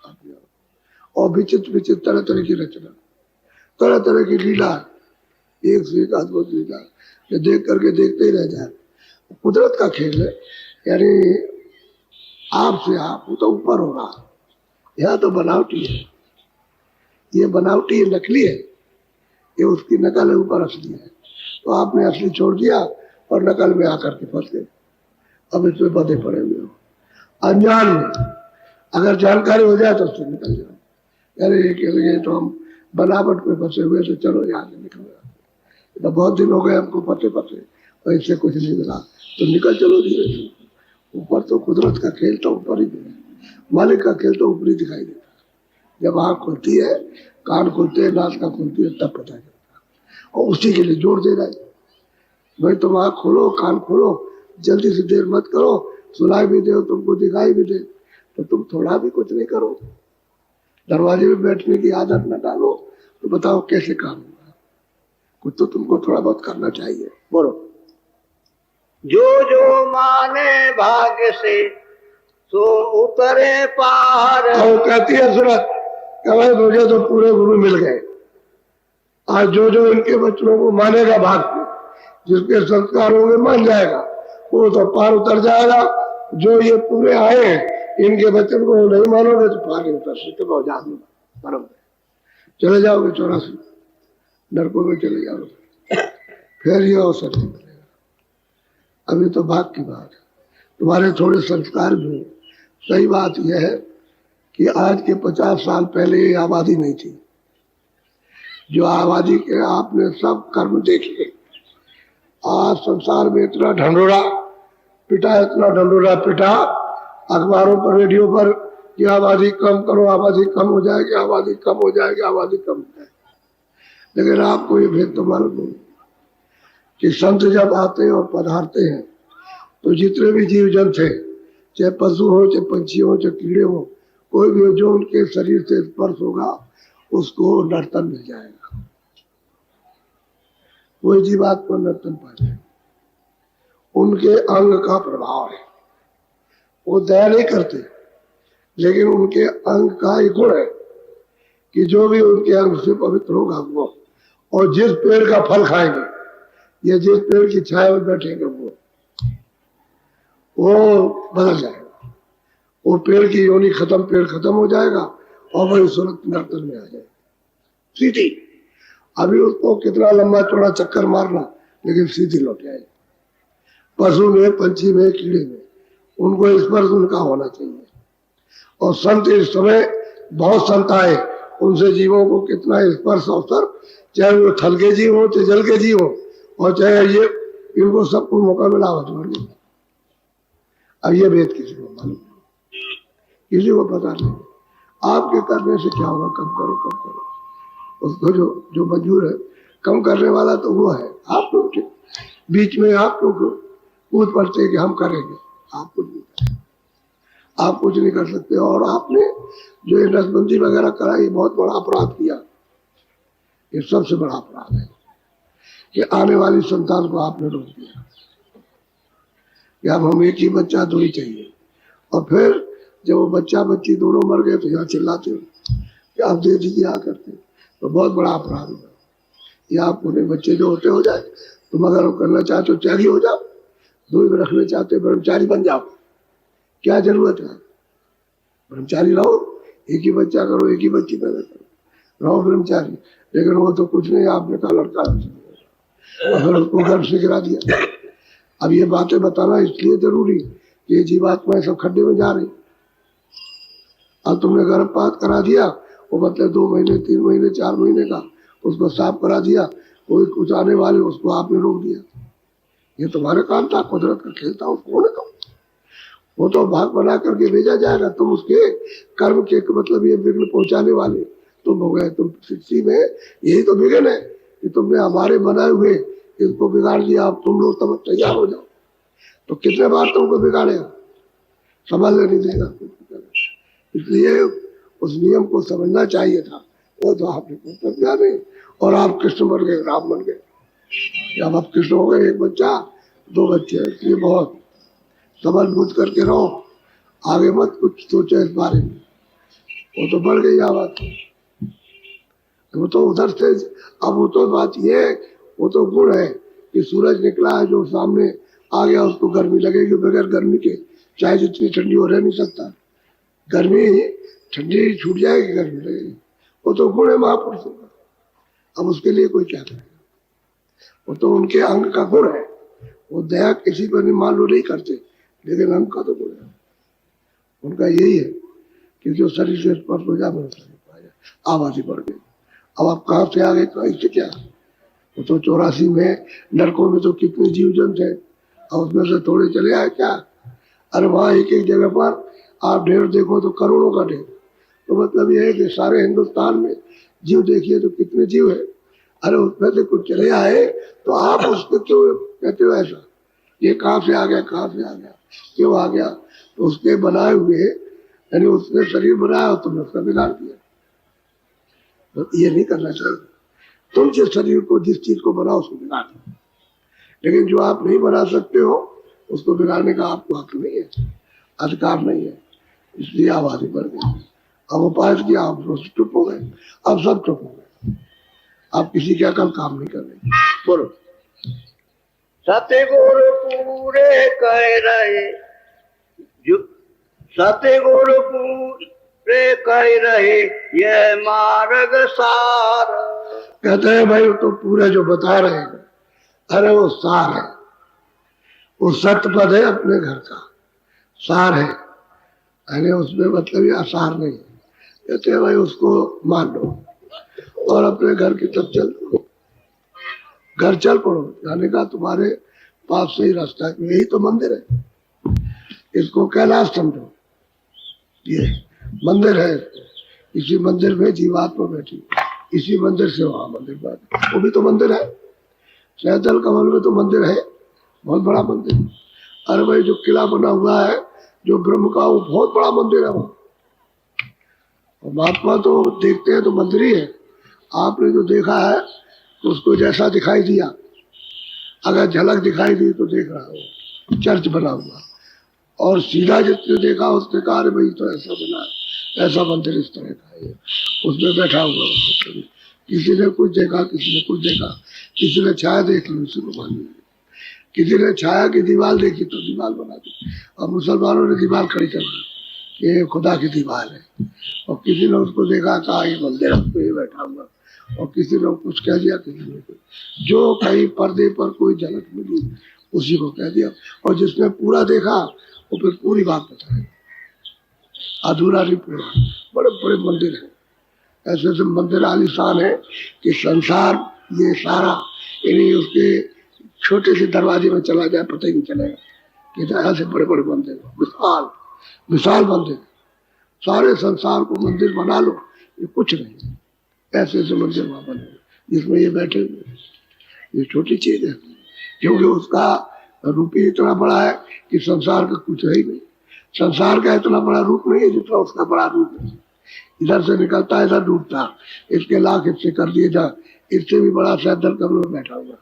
और विचित्र विचित्र तरह तरह की रचना, तरह तरह की लीला, एक से एक अद्भुत लीला, ये देख करके देखते ही रह जाए। कुदरत का खेल है, यानी आप से आप, वो तो ऊपर हो रहा, यह तो बनावटी है, ये बनावटी नकली है, ये उसकी नकल है, ऊपर असली है। तो आपने असली छोड़ दिया और नकल में आकर के फंस गए, अब इसमें बंधे पड़े हुए हो अनजान में। अगर जानकारी हो जाए तो उससे निकल जाओ, यानी ये तो हम बनावट में फंसे हुए, तो चलो यहाँ से निकल जाओ, तो बहुत दिन हो गए हमको फंसे फंसे और इससे कुछ नहीं मिला, तो निकल चलो धीरे धीरे। ऊपर तो कुदरत का खेल तो ऊपर ही है, मालिक का खेल तो ऊपर ही दिखाई देता है। जब आँख खुलती है, कान खुलते हैं, नाक खुलती है, तब पता चलता है, और उसी के लिए जोर दे रहा है भाई तुम आँख खोलो, कान खोलो, जल्दी से देर मत करो, सुनाई भी दे तुमको, दिखाई भी दे, तो तुम थोड़ा भी कुछ नहीं करो, दरवाजे में बैठने की आदत न डालो, तो बताओ कैसे काम होगा। कुछ तो तुमको थोड़ा बहुत करना चाहिए। बोलो, जो माने भाग्य से सो उतरे पार। और कहती है सूरत कि भाई मुझे तो पूरे गुरु मिल गए, आज जो इनके बच्चों को मानेगा भाग्य, जिसके संस्कार होंगे मान जाएगा, वो तो पार उतर जाएगा। जो ये पूरे आए हैं, इनके बच्चों को नहीं मानोगे तो पार नहीं उतर सकते, बहुत जादूंगा परम चले जाओगे 84 नरकों में चले जाओगे, फिर ये अवसर नहीं मिलेगा। अभी तो भाग की बात है, तुम्हारे थोड़े संस्कार भी हो। सही बात यह है कि आज के 50 साल पहले ये आबादी नहीं थी। जो आबादी के आपने सब कर्म देखे। आज संसार में इतना ढंढोरा पिटा, इतना ढंढोरा पिटा अखबारों पर, रेडियो पर कि आबादी कम करो, आबादी कम हो जाएगी, आबादी कम हो जाएगी, आबादी कम हो जाएगी। लेकिन आपको ये भेद तो मालूम नहीं कि संत जब आते हैं और पधारते हैं तो जितने भी जीव जंतु थे, चाहे पशु हो, चाहे पंछी हो, चाहे कीड़े हो, कोई भी हो, जो उनके शरीर से स्पर्श होगा उसको नर्तन मिल जाएगा। कोई जीवात्मा नर्तन पा जाएगा। उनके अंग का प्रभाव है। वो दया नहीं करते, लेकिन उनके अंग का एक गुण है कि जो भी उनके अंग से पवित्र होगा वो, और जिस पेड़ का फल खाएंगे या जिस पेड़ की छाया में बैठेंगे वो बदल जाएगा। वो पेड़ की योनि खत्म, पेड़ खत्म हो जाएगा और वही सूरत नर्तन में आ जाएगा सीधी। अभी उसको कितना लंबा चौड़ा चक्कर मारना, लेकिन सीधी लौट जाएगी। पशु में, पंछी में, कीड़े में उनको स्पर्श उनका होना चाहिए। और संत इस समय बहुत संत आए, उनसे जीवों को कितना स्पर्श अवसर, चाहे वो थल के जीव हो, चाहे जल के जीव हो, और चाहे ये, इनको सबको मौका मिला हो। अब ये भेद किसी को मालूम नहीं, किसी को पता नहीं। आपके करने से क्या होगा? कम करो, कम करो। उसको जो मंजूर है कम करने वाला तो वो है। आप लोग बीच में आप लोग कूद पड़ते हैं कि हम करेंगे। आप कुछ नहीं करेंगे, आप कुछ नहीं कर सकते। और आपने जो ये नसबंदी वगैरह करा, ये बहुत बड़ा अपराध किया। ये सबसे बड़ा अपराध है कि आने वाली संतान को आपने रोक दिया कि अब हम एक ही बच्चा दो ही चाहिए। और फिर जब वो बच्चा बच्ची दोनों मर गए तो यहाँ चिल्लाते हो कि आप दे दीजिए आकर के। तो बहुत बड़ा अपराध हुआ। या आप उन्हें बच्चे जो होते हो जाए, तुम अगर करना चाहते हो त्यागी हो जाओ, दो ही रखना चाहते हो ब्रह्मचारी बन जाओ। क्या जरूरत है? ब्रह्मचारी रहो, एक ही बच्चा करो, एक ही बच्ची पैदा करो, रहो ब्रह्मचारी। लेकिन वो तो कुछ नहीं, आपने कहा लड़का अगर उसको गर्भ से गिरा दिया। अब ये बातें बताना इसलिए जरूरी कि ये जीवात्माएं सब खड्डे में जा रही। अब तुमने गर्भपात करा दिया, वो मतलब 2 महीने, 3 महीने, 4 महीने का, उसको साफ करा दिया, कोई कुछ आने वाले उसको आपने रोक दिया। ये तुम्हारे काम था, कुदरत का खेल था, उसको ने कहा वो तो भाग बना करके भेजा जाएगा। तुम उसके कर्म के मतलब ये विघ्न पहुंचाने वाले तुम हो गए। तुम सृष्टि में यही तो विघ्न है कि तुमने हमारे बनाए हुए इसको बिगाड़ दिया। अब तुम लोग तब तैयार हो जाओ। तो कितने बार तुमको बिगाड़ेगा? संभालने नहीं देगा। इसलिए उस नियम को समझना चाहिए था। वो तो आपने समझा नहीं, और आप कृष्ण बन गए, राम बन गए। जब आप कृष्ण हो गए, एक बच्चा, 2 बच्चे, इसलिए बहुत समझ बूझ करके रहो। आगे मत कुछ सोचो इस बारे में। वो तो बढ़ गई आवाज, वो तो उधर से। अब वो तो बात ये, वो तो गुण है कि सूरज निकला है जो सामने आ गया, उसको गर्मी लगेगी। बगैर गर्मी के चाहे जितनी ठंडी हो रह नहीं सकता। गर्मी ठंडी छूट जाएगी, गर्मी लगेगी। वो तो गुण है महापुरुषों का। अब उसके लिए कोई क्या करेगा? वो तो उनके अंग का गुण है। वो दया किसी पर मान लो नहीं करते, लेकिन अंग का तो गुण है उनका। यही है कि जो शरीर से स्पर्श हो जाए, आवाज बढ़ गई। अब आप कहाँ से आ गए? कहीं से क्या? वो तो 84 में नरकों में तो कितने जीव जंतु है, और उसमें से थोड़े चले आए क्या? अरे वहां एक एक जगह पर आप ढेर देखो तो करोड़ों का ढेर। तो मतलब ये है कि सारे हिंदुस्तान में जीव देखिए तो कितने जीव है। अरे उसमें से कुछ चले आए तो आप उसको क्यों कहते हो ऐसा? ये कहाँ से आ गया, कहाँ से आ गया, क्यों आ गया? तो उसके बनाए हुए, यानी उसने शरीर बनाया और तुमने उसका बिगाड़ दिया। तो ये नहीं करना चाहिए। तुम जिस शरीर को, जिस चीज को बनाओ उसको बिगाड़ दो, लेकिन जो आप नहीं बना सकते हो उसको बिगाड़ने का आपको हक नहीं है, अधिकार नहीं है। इसलिए आबादी बढ़ गई। अब उपाय किया, आप चुप हो गए। अब सब चुप हो गए, आप किसी के अकल काम नहीं कर रहे। बोलो। सतगुर पूरे कह रहे, जो सतगुर पूरे कह रहे, ये मार्ग सार। कहते हैं भाई तो पूरे जो बता रहे हैं, अरे वो सार है, वो सत्य पद है अपने घर का, सार है। यानी उसमें मतलब ये आसार नहीं है। कहते हैं भाई उसको मान लो और अपने घर की तरफ चल पड़ो, घर चल पड़ो। जाने का तुम्हारे पास से ही रास्ता है, यही तो मंदिर है। इसको कैलाश समझो, ये मंदिर है। इसी मंदिर में जीवात्मा बैठी, इसी मंदिर से वहां मंदिर बैठी, वो भी तो मंदिर है। सहजल कमल में तो मंदिर है, बहुत बड़ा मंदिर। अरे भाई जो किला बना हुआ है जो ब्रह्म का, वो बहुत बड़ा मंदिर है वो। और महात्मा तो देखते हैं तो मंदिर ही है। आपने जो देखा है तो उसको जैसा दिखाई दिया, अगर झलक दिखाई दी तो देख रहा हो चर्च बना हुआ, और सीधा जिसने देखा उसने कहा अरे भाई तो ऐसा बना है, ऐसा मंदिर इस तरह का है, उसमें बैठा हुआ। किसी ने कुछ देखा, किसी ने कुछ देखा, किसी ने छाया देख ली उसी को मान लिया, किसी ने छाया की दीवार देखी तो दीवार बना दी। और मुसलमानों ने दीवार खड़ी कर दी कि ये खुदा की दीवार है। और किसी ने उसको देखा, कहा ये मंदिर है, उसमें ये बैठा हुआ। और किसी ने कुछ कह दिया, किसी ने कुछ, जो कहीं पर्दे पर कोई झलक मिली उसी को कह दिया। और जिसने पूरा देखा वो फिर पूरी बात बताए, अधूरा नहीं पूरा। बड़े बड़े मंदिर है, ऐसे ऐसे मंदिर आलीशान है कि संसार ये सारा इन्हीं उसके छोटे से दरवाजे में चला जाए पता ही नहीं चलेगा कि ऐसे बड़े बड़े मंदिर, विशाल विशाल मंदिर। सारे संसार को मंदिर बना लो, ये कुछ नहीं। ऐसे ऐसे मंदिर वहां बने जिसमें ये बैठे हुए, ये छोटी चीज है, क्योंकि उसका रूप ही इतना बड़ा है कि संसार का कुछ है ही नहीं। संसार का इतना बड़ा रूप नहीं है जितना उसका बड़ा रूप है। इधर से निकलता है, इधर डूबता, इसके लाख हिस्से कर दिए जा, इससे भी बड़ा सैदल कमरे में बैठा हुआ।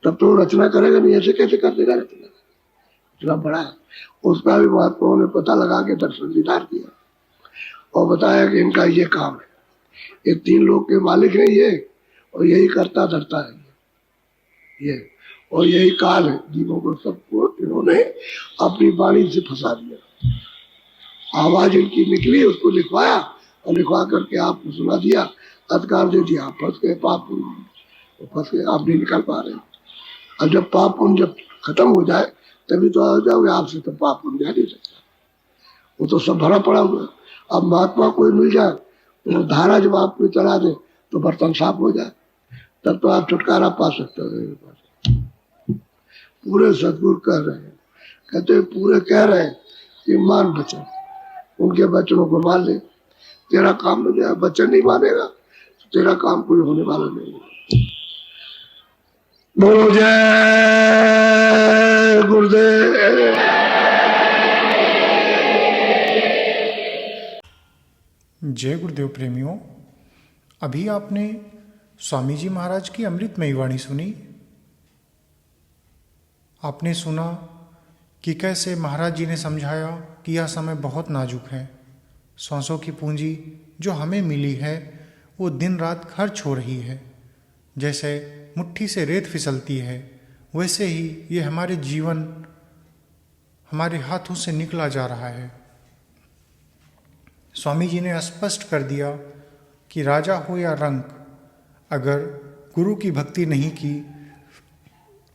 तब तो रचना करेगा नहीं, ऐसे कैसे कर देगा रचना, इतना बड़ा है। उसका भी महात्माओं ने पता लगा के दर्शन दीदार किया और बताया कि इनका ये काम है, ये तीन लोग के मालिक है ये, और यही करता धरता है ये, और यही काल है। जीवों को सबको इन्होंने अपनी वाणी से फंसा दिया। आवाज इनकी निकली, उसको लिखवाया और लिखवा करके आपको सुना दिया, अधिकार दे दिया, आप फंस गए, पाप पुण्य फंस गए, आप नहीं निकल पा रहे। अब जब पाप पुण्य जब खत्म हो जाए तभी तो आ जाओगे, आपसे तो पाप पुण्य जा नहीं सकता, वो तो सब भरा पड़ा हुआ। अब महात्मा कोई मिल जाए तो धारा जब आप में चला दे तो बर्तन साफ हो जाए, तब तो आप छुटकारा पा सकते हो। पूरे सदगुरु कह रहे हैं, कहते पूरे कह रहे हैं कि मान वचन, उनके वचनों को मान ले, तेरा काम हो जाए। वचन नहीं मानेगा तो तेरा काम कोई होने वाला नहीं है। बोलो जय गुरुदेव। जय गुरुदेव प्रेमियों, अभी आपने स्वामी जी महाराज की अमृतमयी वाणी सुनी। आपने सुना कि कैसे महाराज जी ने समझाया कि यह समय बहुत नाजुक है, सांसों की पूंजी जो हमें मिली है वो दिन रात खर्च हो रही है। जैसे मुट्ठी से रेत फिसलती है वैसे ही ये हमारे जीवन हमारे हाथों से निकला जा रहा है। स्वामी जी ने स्पष्ट कर दिया कि राजा हो या रंक, अगर गुरु की भक्ति नहीं की,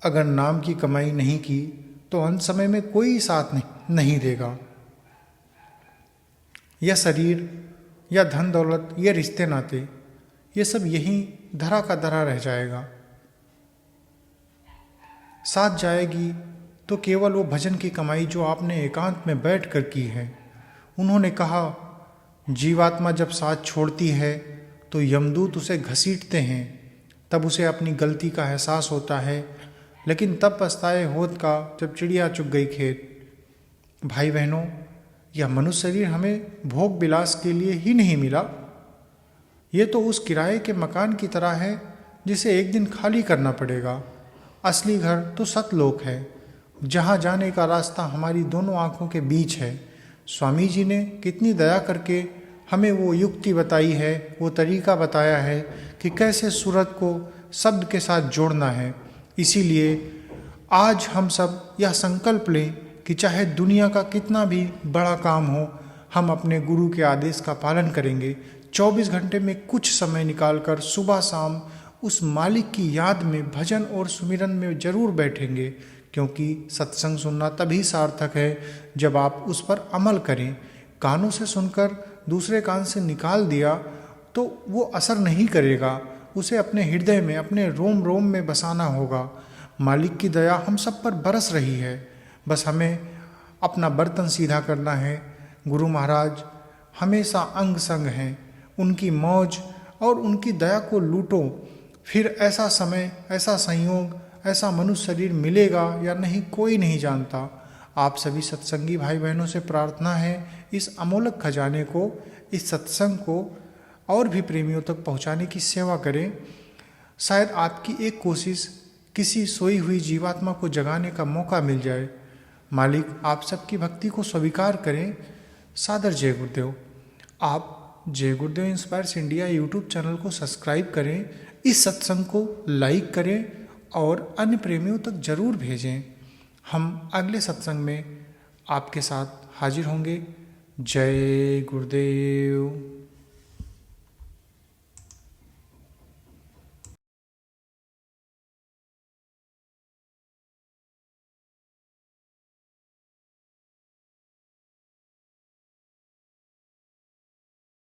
अगर नाम की कमाई नहीं की तो अंत समय में कोई साथ नहीं देगा। यह शरीर या धन दौलत, ये रिश्ते नाते, ये सब यहीं धरा का धरा रह जाएगा। साथ जाएगी तो केवल वो भजन की कमाई जो आपने एकांत में बैठ कर की है। उन्होंने कहा जीवात्मा जब साथ छोड़ती है तो यमदूत उसे घसीटते हैं, तब उसे अपनी गलती का एहसास होता है, लेकिन तब पछताए होत का जब चिड़िया चुग गई खेत। भाई बहनों, यह मनुष्य शरीर हमें भोग विलास के लिए ही नहीं मिला, ये तो उस किराए के मकान की तरह है जिसे एक दिन खाली करना पड़ेगा। असली घर तो सतलोक है, जहाँ जाने का रास्ता हमारी दोनों आँखों के बीच है। स्वामी जी ने कितनी दया करके हमें वो युक्ति बताई है, वो तरीका बताया है कि कैसे सूरत को शब्द के साथ जोड़ना है। इसीलिए आज हम सब यह संकल्प लें कि चाहे दुनिया का कितना भी बड़ा काम हो, हम अपने गुरु के आदेश का पालन करेंगे। 24 घंटे में कुछ समय निकालकर सुबह शाम उस मालिक की याद में भजन और सुमिरन में जरूर बैठेंगे, क्योंकि सत्संग सुनना तभी सार्थक है जब आप उस पर अमल करें। कानों से सुनकर दूसरे कान से निकाल दिया तो वो असर नहीं करेगा, उसे अपने हृदय में, अपने रोम रोम में बसाना होगा। मालिक की दया हम सब पर बरस रही है, बस हमें अपना बर्तन सीधा करना है। गुरु महाराज हमेशा अंग संग हैं, उनकी मौज और उनकी दया को लूटो। फिर ऐसा समय, ऐसा संयोग, ऐसा मनुष्य शरीर मिलेगा या नहीं कोई नहीं जानता। आप सभी सत्संगी भाई बहनों से प्रार्थना है इस अमोलक खजाने को, इस सत्संग को और भी प्रेमियों तक पहुंचाने की सेवा करें। शायद आपकी एक कोशिश किसी सोई हुई जीवात्मा को जगाने का मौका मिल जाए। मालिक आप सबकी भक्ति को स्वीकार करें। सादर जय गुरुदेव। आप जय गुरुदेव इंस्पायर्स इंडिया यूट्यूब चैनल को सब्सक्राइब करें, इस सत्संग को लाइक करें और अन्य प्रेमियों तक जरूर भेजें। हम अगले सत्संग में आपके साथ हाजिर होंगे। जय गुरुदेव।